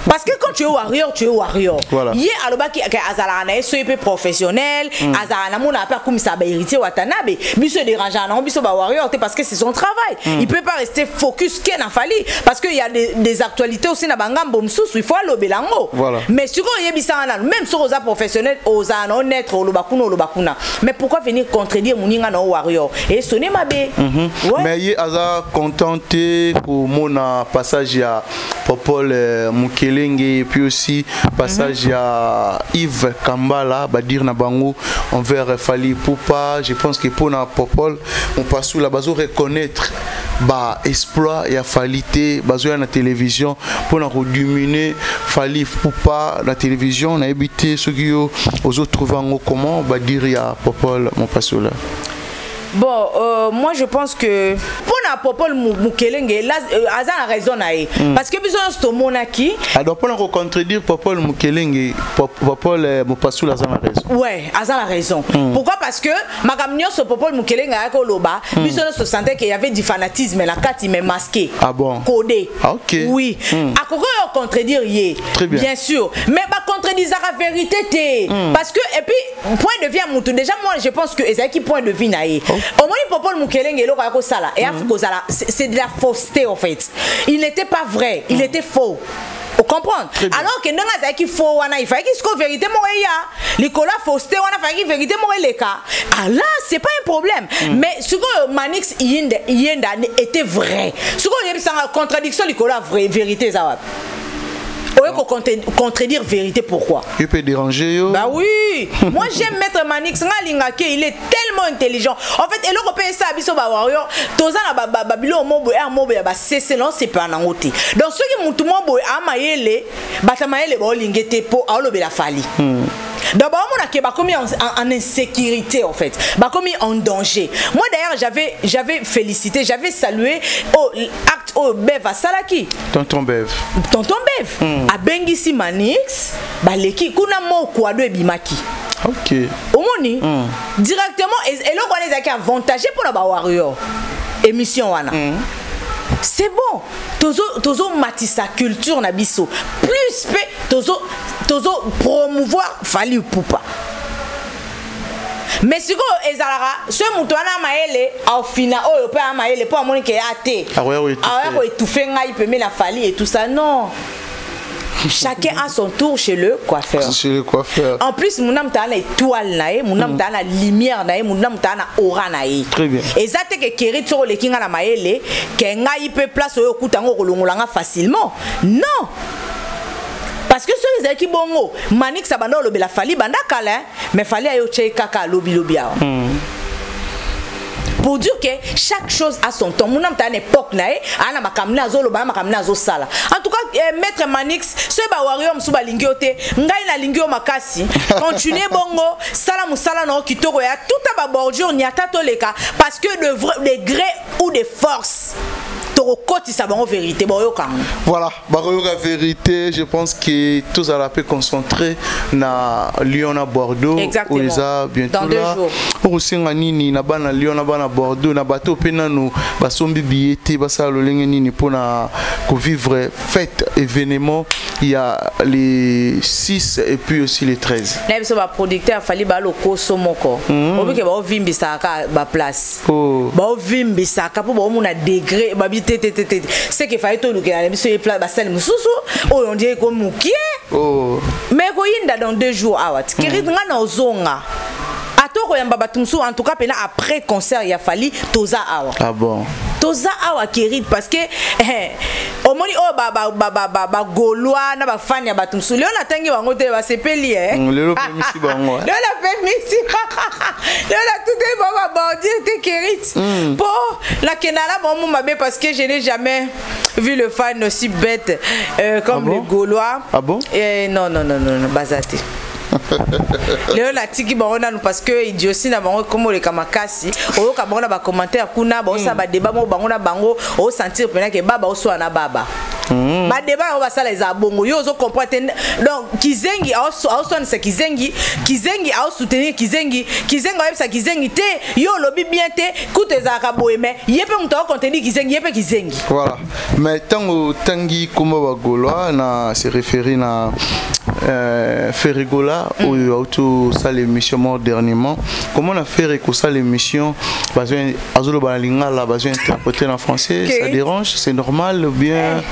parce que quand tu es warrior voilà. Hier alobaki azala na so épée professionnel azala na mona pas comme ça ba héritier watanabe biso dérangeant na biso ba warrior parce que c'est son travail il peut pas rester focus ken a fallu parce que il y a des actualités aussi na bangambo msusu il faut lobelango voilà. Mais sur yebisa na même sur aux professionnels aux honnêtes au lobakuna mais pourquoi venir contredire moninga na warrior et sonner mabe ouais. Mais il aza contenté pour mon passage à Popol Mukelenge et puis aussi passage à Yves Kambala badir na bango envers Fally Ipupa. Je pense que pour na Popol on passe sous la base reconnaître ba exploit et qualité bazo na télévision pour na rediminer Fally Ipupa la télévision na habité ceux qui aux autres trouvant comment badir ya Popol mon passe là. Bon, moi je pense que pour na Popol Mukelenge, là, Azan a raison parce que besoin de monaki. Alors pour nous contredire Popol Mukelenge, Popol Mopassou Azan a raison. Ouais, Azan a raison. Pourquoi? Parce que Magamnio ce Popol Mukelenge a Koloba, besoin de se sentir qu'il y avait du fanatisme, la carte il m'est masqué. Ah bon? Codé. Ah ok. Oui. À quoi contredire yé? Très bien. Bien sûr. Mais bah contredire la vérité parce que et puis point de vue à Moutou. Déjà moi je pense que Ezaki point de vue naïe. Au moins, Popol Mukelenge sala et c'est de la fausseté en fait. Il n'était pas vrai, il était faux. Vous comprenez? Alors que nous avons dit faux, il fallait qu'il soit vérité moya. L'école fausseté, on a fait vérité moya les cas. Ah là, c'est pas un problème. Mais ce que Manix Yenda était vrai. Ce que il y a une contradiction, l'école vraie vérité ça. Contredire vérité pourquoi? Il peut déranger yo. Bah oui. Moi j'aime Maître Manix Ngalingake, il est tellement intelligent. En fait, et le repère ça biso ba warrior, tozana ba bilo mobo ba c'est non c'est pas nangote. Donc ceux qui mutu mobo amayele, batamayele ba olingete po alobela Fally. D'abord, on a commis en insécurité en fait, commis en danger. Moi d'ailleurs, j'avais félicité, j'avais salué au acte au Bev à Salaki. Tonton Bev. À Bengisi Manix, baleki kuna mo kwado ebimaki. OK. Omoni directement et là on les a avantagé pour la warrior. Émission wana. C'est bon. Tozo matissa culture na biso. Plus tozo promouvoir Fally Ipupa. Mais si go ezalara ce mutwana maele au final oyo pe maele pour amoni ke ate. Ah ouais étouffer ngai peut la Fally et tout ça non. Chacun a son tour chez le coiffeur. Chez le coiffeur. En plus, mon âme t'a la étoile nae, mon âme t'a la lumière nae, mon âme t'a la aura nae. Très bien. Et ça te que kérit sur le kinga la maele, kenga il peut place au kutango kolongolanga facilement. Non. Parce que ceux qui bongo, Manix abando lobi la Fally banda kala, mais Fally ayo che kaka lobi pour dire que chaque chose a son temps. Mon âme t'a une époque nae, ana makamna zo loba makamna zo sala. En tout cas, Maître Manix, ce ba warrior msuba lingiote, ngai na lingio makasi. Continuez bongo, sala musala no kitoko ya tout à bordure ni ata toleka parce que de gré ou de force. Vérité, voilà, la vérité, je pense que tous à la paix concentré na Lyon à Bordeaux. Exactement. Où ils a bientôt dans 2 jours. Aussi nini na bana Lyon na bana Bordeaux na bateau pena nous basombi billet basa lolenge nini pour na vivre fête événement il y a les 6 et puis aussi les 13. N'aime pas producteur Fally balo koso moko. Obi ke ba vimbi saka ba place. Ba vimbi saka pour ba mona degré ba c'est qu'il fallait tout le gars monsieur plat basel mususu oh on dirait comme mukie mais ko yinda dans 2 jours awat kiri ngana ozonga atoko yamba batumsu en tout cas pena après concert ya Fally toza awa. Ah bon toza awa kiri parce que omoni oh ba golois na ba fan ya batumsu leo natangi bango te ba sepeli lelo permisi bango leo la permisi leo la tout est ba bordir te kiri pour la kenala bon mabe parce que je n'ai jamais vu le fan aussi bête comme les Gaulois. Ah bon? Non, bazate. Léo la tiki barona nous parce que idiotie na bango comme le kamakasi o ka bango ba commentaire kuna ba ça ba débat mo bango na bango o sentir pena que baba o so na baba ba débat o ba sala za bongo yo zo comprendre donc Kizengi a so c'est Kizengi a soutenir Kizengi a ça Kizengi te yo lobi bien te koute za ka boeme yepe mto contenu Kizengi yepe Kizengi voilà mais tangi kuma ba golwa na se référer na Ferrigola où auto ça l'émission dernièrement comment on a fait que ça l'émission besoin azolo balinga la besoin interpréter en français ça dérange c'est normal ou bien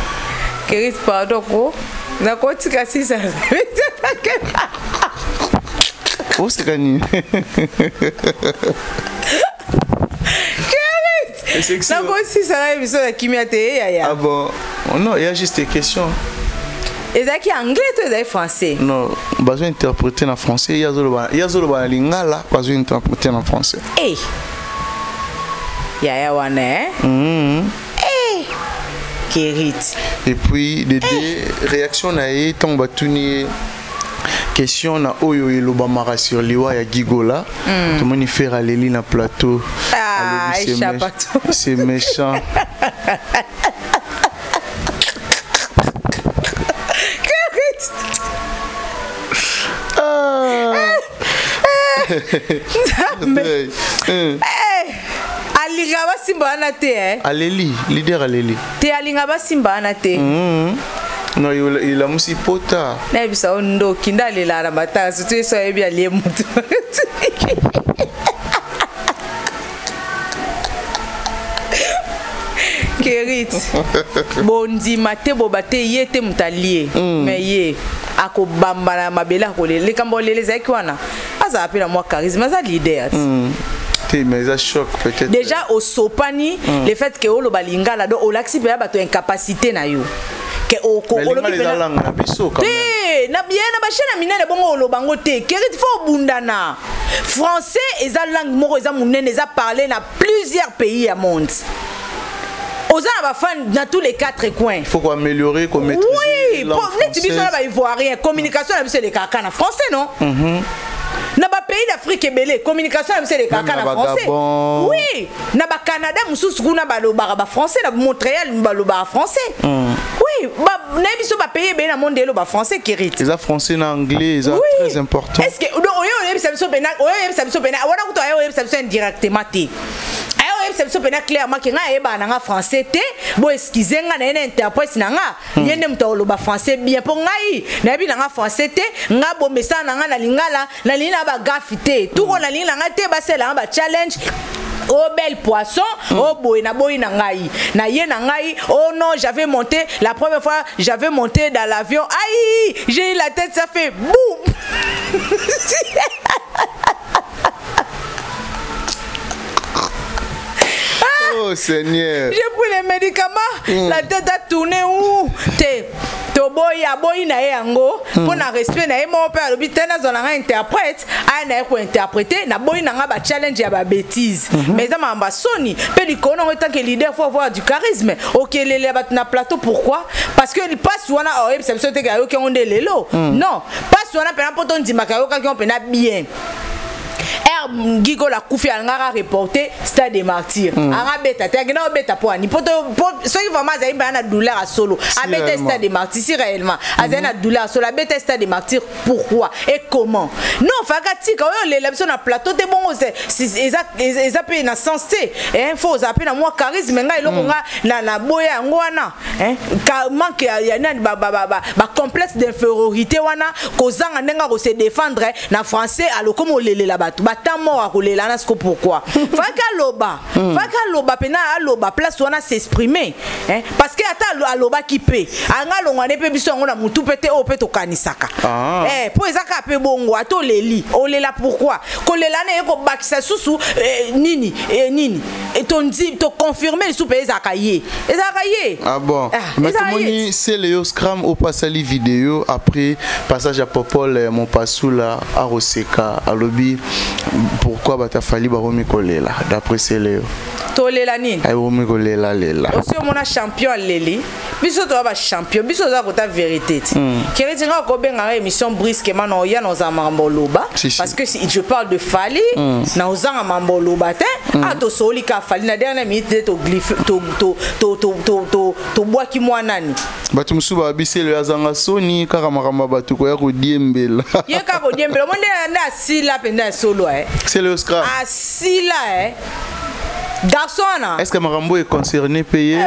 Kérit pardon pro na kotika si ça oh c'est gagné na kotika ça émission la kimiate ya ah bon non il y a juste des questions. Et ça qui anglais ou est français? Non, besoin interpréter en français. Il y a zolo lingala, besoin interpréter en français. Eh. Ya wane. Eh. Kérit. Et puis des réactions na e tant batuni question na oyo elobamara sur liwa ya Gigola. Tout le monde fait aleli na plateau. Ah, c'est méchant. Alinga ba simba na te Aleli, leader Aleli. Te alinga ba simba na te. Non, il a musi pota. Na bisa ondo kinda lela na bata surtout so ebi ali mutu. Kérit. Bondi mate bobate yete mutalie. Mais ye ako bamba na mabela ko le kambo le zaki wana. Aza apela moi charisme, aza leader. Mais ça choque peut-être. Déjà au sopani le fait que o lo balinga la do o laxi pe ba to incapacité na yo. Que o ko o lo bi na biso quand même. Na bien na ba chena minene bongo lo bango te. Kérit fo bundana. Français eza langue moko eza munene eza parler na plusieurs pays à monde. Aux fans dans tous les quatre coins. Il faut améliorer, qu'on maîtrise. Oui, pour les tibis là ivoirien, communication c'est les caca en français non? Na ba pays d'Afrique belé, communication c'est les caca en français. Oui, na ba Canada mususu kuna ba lo ba français, na Montréal ba lo ba français. Oui, ba na biso ba pays belé na monde lo ba français qui rite. Les français en anglais, c'est très important. Est-ce que oyo ça biso bena, oyo ça biso bena, wana kuto oyo ça biso indirectement té. C'est bien clairement que nga eba na français te bo excusez nga na interprète na nga yende mto lo ba français bien pour ngai na bi na français te nga bo message na nga na lingala na lina ba gafité tout on na lina nga te ba sela ba challenge. Oh bel poisson, oh boy na ngai. Na ye na ngai, oh non, j'avais monté, la première fois, j'avais monté dans l'avion. Aïe, j'ai eu la tête, ça fait boum. Oh Seigneur. J'ai pris les médicaments, la tête a tourné où? Boy na yango pour na respect na mon père l'hôpital na zona interprète a na ko interpréter na boy na ba challenge ya ba bêtise mais ça m'a soni pe di kono en tant que leader faut avoir du charisme OK les bat na plateau pourquoi parce que il passe wana o e ça te ga yo ki on de lelo non passe wana pe na poto ndima ka yo ka ki on pe na bien Gigo la Koufi Angara reporté Stade des Martyrs. Arabeta, t'as gagné au bêta pour Ani. Pour ceux qui vont m'azaï, ben a douleur à solo. À bêta Stade des Martyrs, si réellement. Azaï a douleur à solo. À bêta Stade des Martyrs, pourquoi et comment? Non, Fagati, quand on les sur un plateau, t'es bon, ils appellent na sensé. Hein, faut appeler na moi charisme. Mais il y a na boya ngwana. Hein, manque il y a ba complexe d'infériorité wana. Kozanga nenga ko se défendre na français alors comme on les là-bas. Batamo a roulé là pourquoi Faka loba pena loba place wana s'exprimer hein parce que ata loba qui peut anga longwane pe biso ngona mutu pete o peto kanisaka po ezaka pe bongo ato leli o lela pourquoi ko lela ne ko bakisa susu nini et ton dit to confirmer sous pays akaye ezakaye ah bon mais comment c'est Léo Scram au passali vidéo après passage à Popol mon passou là à Roseka à lobby pourquoi bata fali baromi kolela d'après c'est Léo tolela nini ai bomi ko lela aussi on a champion leli biso to ba champion biso za ko ta vérité Keriti nga ko benga émission brusquement no ya no za mambo loba parce que si je parle de Fally na ozanga mambo loba te ato soli ka Fally na dernière minute to glyph to bois ki mwa nani batu musuba biselo azanga soni kaka makamba batu ko ya ko diembela ye ka ko diembela monde na sila penda solo c'est le scrap sila garçon là est-ce que Marambo est concerné payé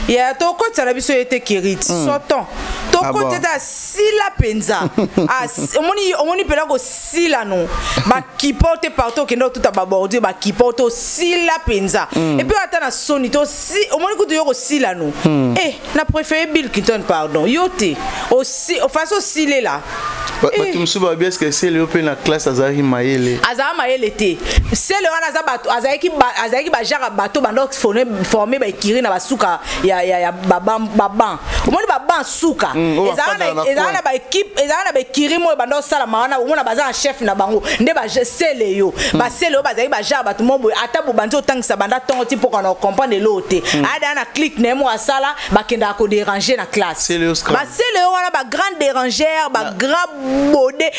il y a to ko tsala biso était Keriti soton to ko teta sila penza omoni pela ko sila no ba kipote partout kendo tout ababorder ba kipote sila penza et puis atana soni to si omoni ko to yo ko sila no na préféré Bill Clinton pardon yote aussi façon sile là batu musuba bien est-ce que c'est le na classe azari mayele te c'est le wana za bato azaki ba jara bato bando formé ba kiri na basuka ya baban omoni baban suka ezana ba équipe ezana ba kiri mo bando sala maana omona baza chef na bango nde ba sele yo ba sele bazaki ba jara bato mo ata bo banzo tangisa banda tongo tipo qu'on comprendre l'autre ada na clique na mo asala ba kenda ko déranger na classe ba sele wana ba grande dérangère ba grand bodé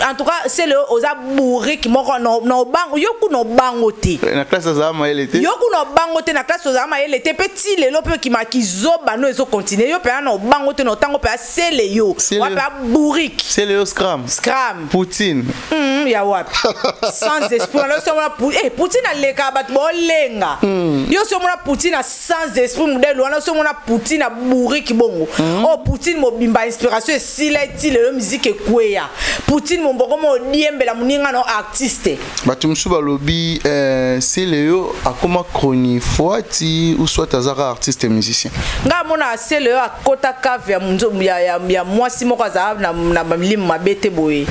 en tout cas c'est le oza bourré qui moko no bango yoku no bango te na classe za mayele te yoku no bango te na classe za mayele te petit lelo pe ki makizo bano ezo continuer yo pe no bango te no tango pe sele yo wa pe bourrique c'est le scram Poutine ya wapi sans esprit no so mona Poutine aleka bat bo lenga yo so mona Poutine sans esprit modèle wana so mona Poutine bourrique bongo Poutine mo bimba inspiration sileti le musique kweya Poutine mon boko mo diembela muninga no artiste batu musuba lobi c'est Léo a comment chroni foati ou soit azara artiste et musicien nga mona c'est Léo a kota cave ya munzo ya mwasi moko za na mlim mabete boye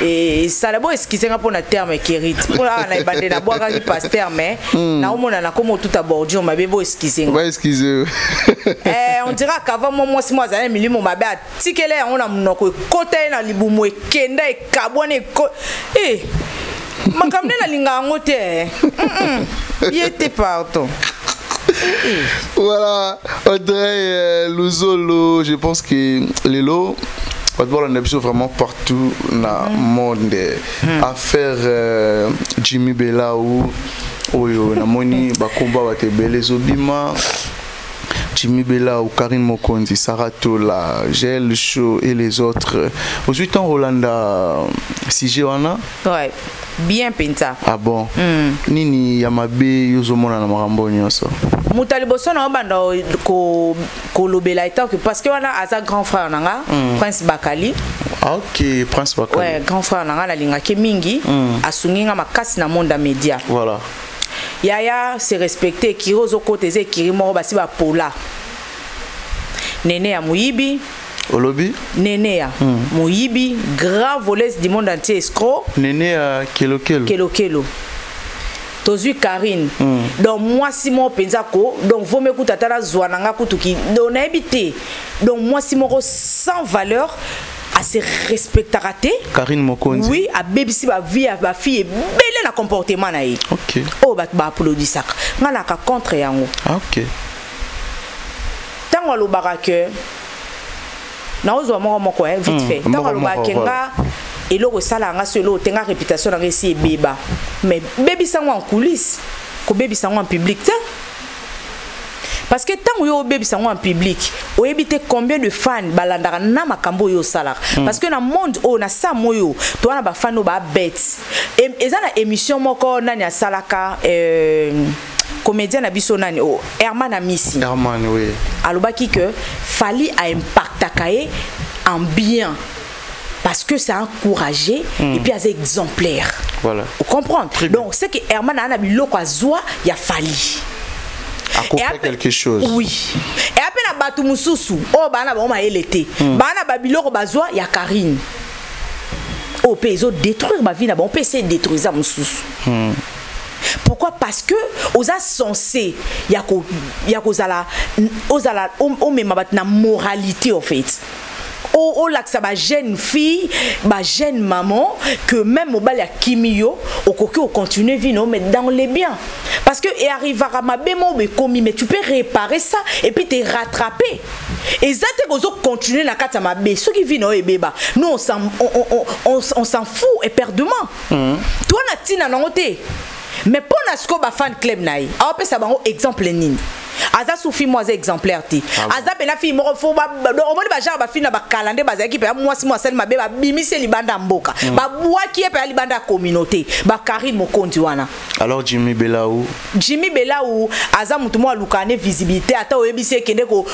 et ça la bo excuser pour na terme Keriti pour na ibande na boaka ki pasteur mais na omona na comme tout abordi on mabé bo excuser va excuser on dira qu'avant mwasi mo za milimo mabe atikele on na munoko kota na libumu ekenda ekabwane makamne na linga ngote il était partout. Voilà Audrey Luzolo, je pense que Lelo on a besoin vraiment partout dans le monde à faire Jimmy Bella ou oyo na moni bakomba batebele zobima Jimmy Bella ou Karine Mokonzi, Saratola, Gel Show et les autres. Aux 8 ans, Rolanda, CG Wana? Ouais, bien pinta. Ah bon? Nini Yamabe, Yozomona na Marambo nyonso. Mutaliboso na obanda ko lobela ita parce que wana aza grand frère nanga Prince Bakali. Ah ok, Prince Bakali. Ouais, grand frère nanga la linga ke mingi asunginga makasi na monde média. Voilà. Yaya se respecté Kirozo côté ze Kirimo basi ba pola. Nene ya Muyibi. Olobi? Nene ya Muyibi, grand voleuse du monde entier escroc. Nene ya Kelo. Tozui Karine. Donc moi si mon penzako, donc vous m'écoutez tata zwananga kutuki. Donc na habité. Donc moi si mon sans valeur assez respectaraté. Karine Mokonzi. Oui, a BBC ba vie ba fille belle na comportement na yi. OK. Oh ba applaudi ça. Ngala ka contre yango. Ah OK. Tango lo barake. Na ozo moko vite fait. Tango lo barake nga et le sala nga solo tenga réputation na resi beba. Mais baby sango en coulisses, ko baby sango en public ta. Parce que tant yo baby sango en public, o éviter combien de fans balandara na makambo yo sala. Parce que na monde o na sa moyo, to na ba fan no ba bête. Et ezana émission moko nani ya salaka comédien na biso nani o Herman Amisi. Herman oui. Alobaki que Fally a impact akaye en bien. Parce que c'est encouragé et puis c'est exemplaire. Voilà. Vous comprenez? Donc c'est que Herman a biloko azwa ya Fally. A fait quelque chose. Oui. Et après na batu mususu, oh bana ba ma elete. Bana ba biloko bazwa ya Karine. Oh pe ils ont détruire ma vie na ba on peut essayer de détruire ça mususu. Pourquoi? Parce que oza censé yako zala ozala o mema bat na moralité en fait. au laxa ba jeune fille ba jeune maman que même au bal ya kimio au coco continuer vino mais dans les biens parce que et arrivera ma bémo be commis mais tu peux réparer ça et puis te rattraper et ça te gozo continuer na kata ma bé ceux qui vino et beba nous on s'en fout éperdument toi na tina nangote mais pour na sko ba fan club naï a pe ça bango exemple nini aza soufi moi exemplaire ti aza bena fi mo fo ba omoni ba genre ba fi na ba calendrier ba zaki pe moi si moi sel mabe ba bimise libanda mboka ba bua ki pe libanda communauté ba Karine Mokondi wana alors Jimmy Belaou aza mutu mo lukane visibilité ata oyebise kende ko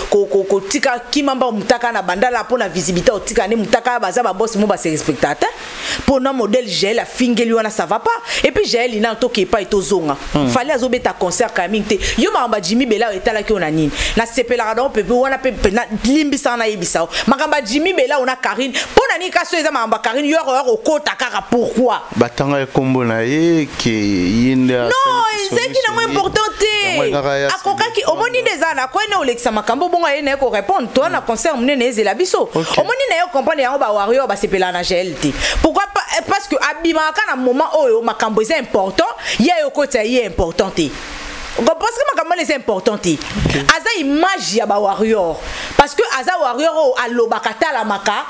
tika kimamba mutaka na banda la pour la visibilité otika ne mutaka baza ba boss mo ba se spectateur pour na modèle gel la fingeli wana ça va pas et puis gel ina to ke pas etozonga fallait azobeta concert kamingte yo ba Jimmy Belaou etala ki ona nini na sepela radon pepe wana pepe na limbisa na yebisa makamba Jimmy Belaou na Karine pona ni kaso eza makamba Karine yo okota kaka pourquoi batanga ekombo na ye ke yinda non c'est qui na important te akoka ki omoni des ana ko ene olexa makambo bongo ene ko répondre toi na concert munene ezela biso omoni na yo comprendre yango ba warrior ba sepela na GLT pourquoi parce que abima kana moment oyo makambo c'est important ya yo kota ye important te parce que makambo c'est important te aza image ya ba warrior parce que aza warrior alobakata la maka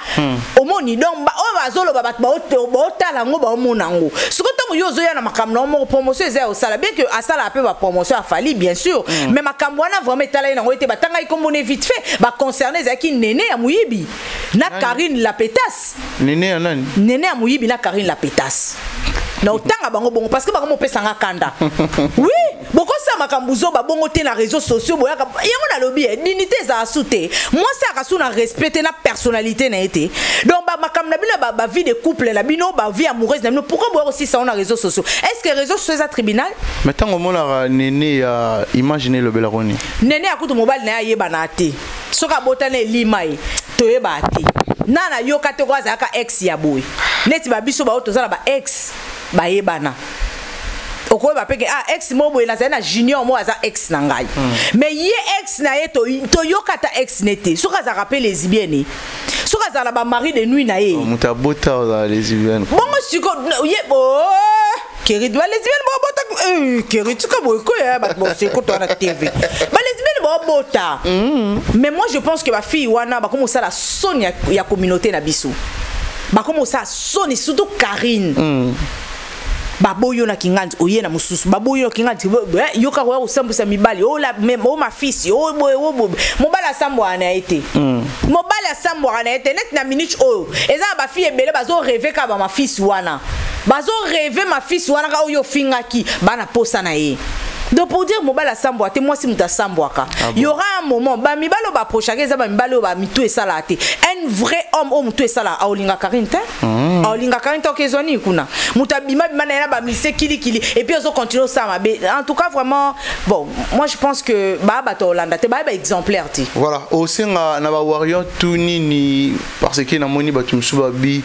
omoni donc o bazolo ba bat ba otala ngo ba omonango siko tango yo zoya na makambo mo promotion eza osala bien que asala pe ba promotion a fallu bien sûr mais makambo wana vraiment etala na ngo ete batanga ikombone vite fait ba concerner zaki nene ya muyibi na Karine la pétasse nene ya nani nene ya muyibi na Karine la pétasse na otanga bango bongo parce que bango mo pesa nga kanda oui boko sa makambuzo ba bongo te na réseaux sociaux boya yango na lobby dignité za asute moi ça rasu na respecter na personnalité na été donc ba makam na bino ba vie de couple la bino ba vie amoureuse na bino pourquoi boya aussi ça on a réseaux sociaux est-ce que réseaux sociaux za tribunal mais tango mona nene ya imaginer le belaroni nene akuto mobile na yeba na te soka botane limai to yeba te nana yoka te kwa za ka ex ya boy neti ba biso ba otozala ba ex ba yebana oko ba peke ex mo boy na za na junior mo aza ex na ngai mais ye ex na ye to yoka ta ex nete soka za rappel lesbienne soka za la ba mari de nuit na ye mutabota za lesbienne bongo siko ye bo Keri doit lesbienne bo bota Keri tu comme ko ya ba bo c'est ko to na TV ba lesbienne bo bota mais moi je pense que ba fille wana ba comme ça la sonne ya communauté na biso ba comme ça sonne surtout Karine baboyo na kinganzi oye na mususu baboyo kinganzi yoka wa usambusa mibali o la même o ma fils o mobala sambwa na été mobala sambwa na été net na minute o eza ba fille ebele bazo rêver ka ba ma fils wana bazo rêver ma fils wana ka oyo fingaki bana posa na ye. Donc pour dire mobala sambwa te moi si muta sambwaka il y aura un moment ba mibalo ba prochaine za ba mibalo ba mitu esala te un vrai homme o mutu esala aolinga Karine te aolinga Karine to kezoni kuna muta bima bima na ba mise kili et puis on continue ça en tout cas vraiment bon moi je pense que ba to Hollande te ba exemplaire ti voilà aussi na ba warrior tout ni parce que na moni ba tumsu ba bi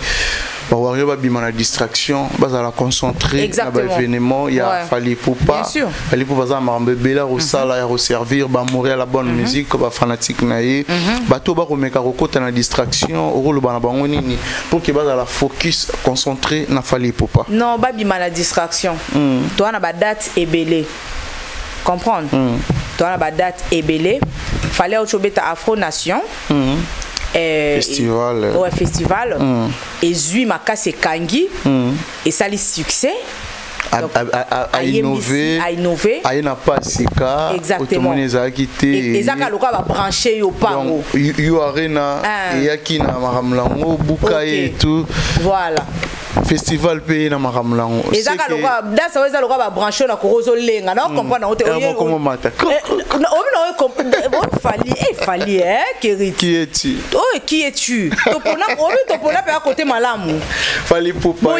ba warrior ba bima na distraction ba za la concentrer na ba événement il y a Fally Ipupa Fally Ipupa za marambe bela rosala ya servir ba mourir la bonne musique ba fanatique na ye ba to ba remeka kokota na distraction o lo bana bango nini pour que ba za la focus concentré na Fally Ipupa non ba bima na distraction toi na ba date ebele comprendre toi na ba date ebele fallait ochobeta Afro Nation festival ouais festival et Zui Makase Kangi et ça les succès à innover à na pasika exactement et ça ka loka ba brancher yo pango yo arena et yakina maramlango bukaye et tout voilà festival pays na maramlango et ça ka loka dasa weza loka ba brancher na korozo lenga na comprendre na ote comment mata Fally Keri qui es-tu qui es-tu topona topona pe à côté malamu Fally Ipupa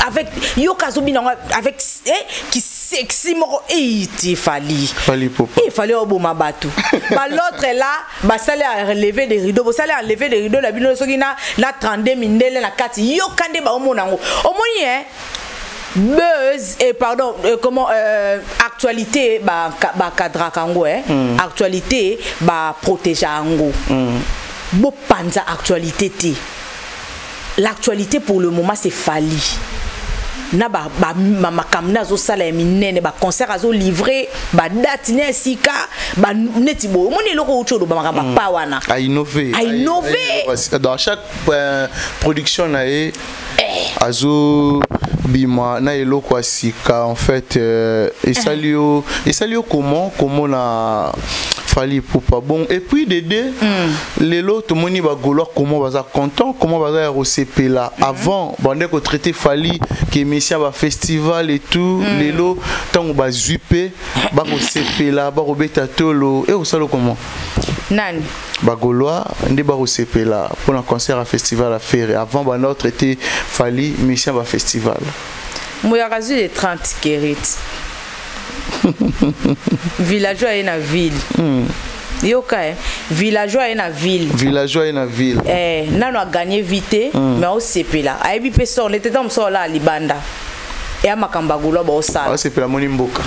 avec yo kazobina avec qui sexy moko Fally Ipupa fallait au boma batou ba l'autre là ba sale à relever des rideaux sale à lever des rideaux la bino soki na 32 mindele na kati yo kande ba omonango omoni buzz et pardon comment actualité ba cadra kango actualité ba protéger ango Bo panza actualité te. L'actualité pour le moment c'est Fally. Na ba makamna zo sala minene ba concert azo livré ba date ne sika ba netibo moni loko uchodo ba makamba pa wana à innover dans chaque production na azo bima na eloko sika en fait et salio comment na Fally Ipupa bon et puis Dédé les lots moni ba golo comment baza content comment baza RCP là avant bande ko traiter Fally qui émission ba festival et tout les lots tant ba zuper ba ko CP là ba robeta tolo et au salo comment nani ba goloa ndé ba ko CP là pour un concert à festival à faire avant ba notre traiter Fally émission ba festival Moya razu de 30 kérits villageois et na ville yoka villageois et na ville nano a gagné vite mais au CP là aibi peso on était dans so là libanda et à makamba golo ba osala c'est la moni mboka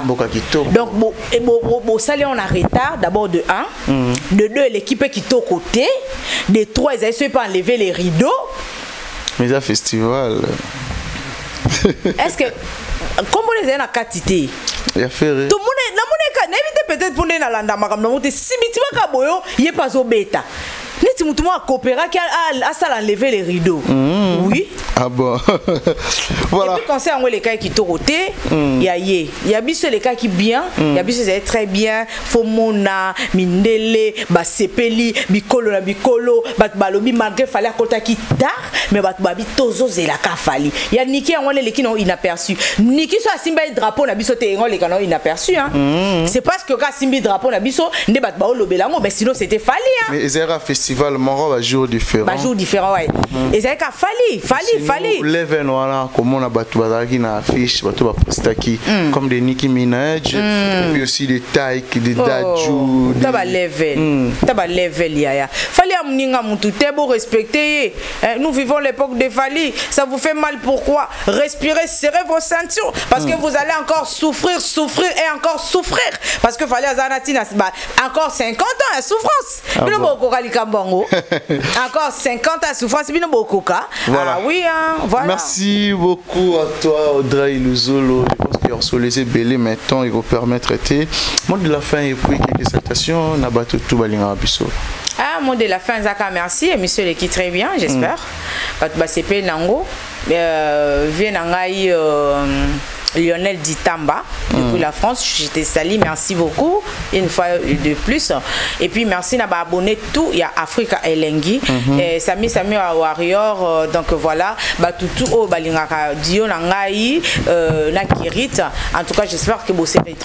mboka kitoko donc bo sali on a retard d'abord de 1 de 2 l'équipe qui to côté de 3 ils essaient pas enlever les rideaux mais ça festival est-ce que comment les a quantité il a fait tout le monde n'évite peut-être pour les nalanda makamna monter si bitima ka boyo yé pas au bêta neti mutu mo coopéra qui a ça enlever les rideaux oui ah bon voilà et puis quand c'est en les cas qui toroté il y a biso les cas qui bien il y a biso c'est très bien fomona mindele ba sepeli bikolo na bikolo bat balobi malgré fallait kota qui tard mais bat babi tozo zela ka fali il y a niki en les qui non inaperçu niki so asimba drapeau na biso te en les canons inaperçu c'est parce que ka simbi drapeau na biso ne bat ba lobela ngo mais sinon c'était Fally mais ezera festival moro ba jour différent ouais et c'est ka Fally leven wana comment na batu bazaki na affiche batu ba postaki comme des Nicki Minaj et puis aussi des Taïk des Dadju taba level yaya Fally amninga mutu te beau respecter nous vivons l'époque de Fally ça vous fait mal pourquoi respirez serrez vos ceintures parce que vous allez encore souffrir et encore souffrir parce que Fally azanatina encore 50 ans à souffrance bino bokoka likambongo encore 50 ans à souffrance bino bokoka voilà. Ah oui voilà. Merci beaucoup à toi Audrey Luzolo. Je pense qu'il y a reçu les belé maintenant il va permettre de mot de la fin et puis quelques salutations nabato tout balinga biso. Ah mot de la fin Zaka merci et monsieur l'équipe très bien j'espère. Ba CP nango vient nangai Lionel Ditamba depuis la France, j'étais sali, merci beaucoup une fois de plus et puis merci n'a pas abonné tout il y a Africa Elengi et Sami Warrior donc voilà ba tout au balingaka dio nangai na Kirit en tout cas j'espère que vous serez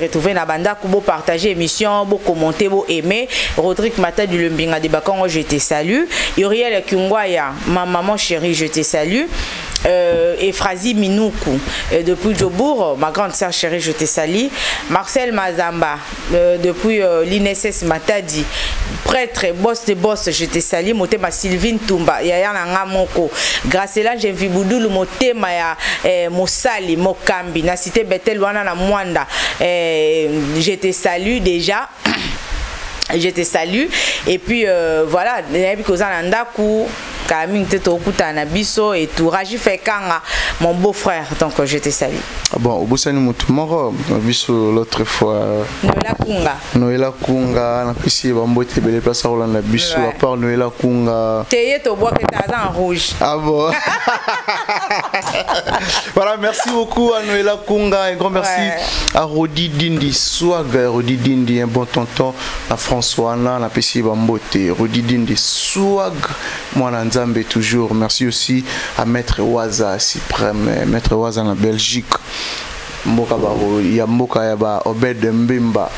retrouver na banda kubo partager émission bo commenter bo aimer Rodrigue Mata du Lumbinga de Bakongo je te salue Uriel Kungwaya ma maman chérie je te salue et Frazi Minoukou depuis Djobourg, ma grande sœur chérie, je te salue. Marcel Mazamba depuis l'INSS Matadi, prêtre, boss de boss, je te salue. Motema Sylvine Tumba, Yaya Nanga Moko, Gracela Jeviboudou, Motema ya Mosali, Mokambi, na cité Betel Wana na Mwanda, je te salue déjà. Je te salue et puis voilà, et tout Raji Fekanga mon beau-frère donc je te salue. Ah bon, au Bosani Mutumoro, biso l'autre fois Noëlla Kunga, na pisi bambote belle place à Rolanda biso à part Noëlla Kunga. Teye to bois que t'as en rouge. Ah bon. Voilà, merci beaucoup à Noëlla Kunga et grand merci à Rodi Dindi Swag, Rodi Dindi un bon tonton à François na pisi bambote Rodi Dindi Swag moi Nzambe toujours. Merci aussi à Maître Waza Suprême, Maître Waza en Belgique. Mboka baro ya mboka ya ba Obed Mbemba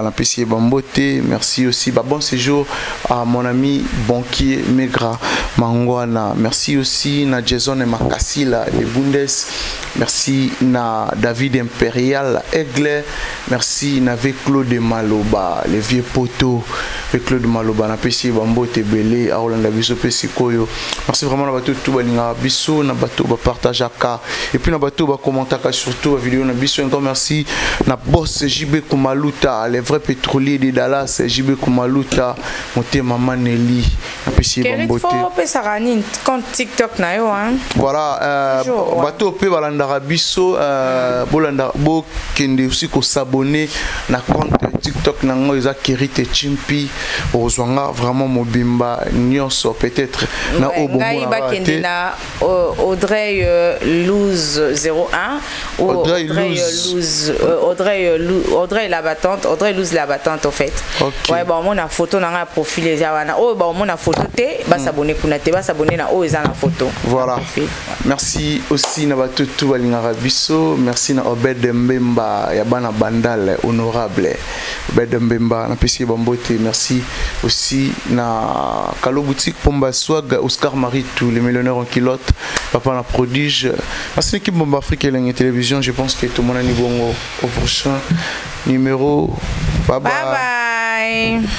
na PC Bambote. Merci aussi bon séjour à mon ami banquier Megra Mangwana. Merci aussi na Jason et Makasila de Bundes. Merci na David Impérial Aigle. Merci na Claude Maloba les vieux poteaux avec Claude Maloba na PC Bambote belé à Rolanda biso PC Koyo. Merci vraiment na bato tout balinga biso na bato ba partage et puis na bato ba commenter surtout la vidéo na biso encore merci na boss JB Kumalu Kumaluta, les vrais pétroliers de Dallas, JB Kumaluta, monté Maman Nelly. Kérit faut Sarani compte TikTok na yo hein. Voilà, bateau pe balandara biso bolanda bo kende aussi ko s'abonner na compte TikTok na ngo eza Kérit et Chimpi ozwanga vraiment mobimba nyonso peut-être na obo ngai ba kende na Audrey Luz 01 ou Audrey la battante, Audrey Luz la battante en fait. Ouais bon mon a photo na nga profil eza wana. Oh bon mon a photo te ba s'abonner kuna te ba s'abonner na o eza na photo. Voilà. Merci aussi na batutu balingara biso, merci na Obed Mbemba ya bana bandal honorable. Obed Mbemba na pesi bambote, merci aussi na Kalo boutique Pomba Swag Oscar Maritou les millionnaires en culotte, papa na prodige. Merci l'équipe Bomba Afrique et la télévision, je pense que tout le monde a niveau au prochain numéro. Bye bye. Bye bye.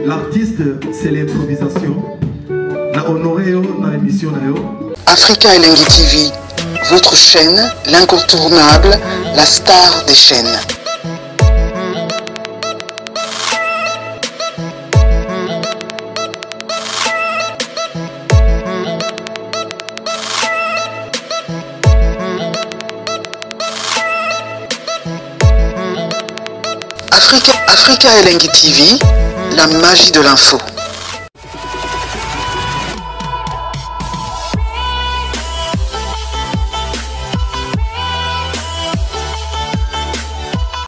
L'artiste, c'est l'improvisation. La honoré dans l'émission. Africa Elengi TV, votre chaîne, l'incontournable, la star des chaînes. Africa Elengi TV, la magie de l'info.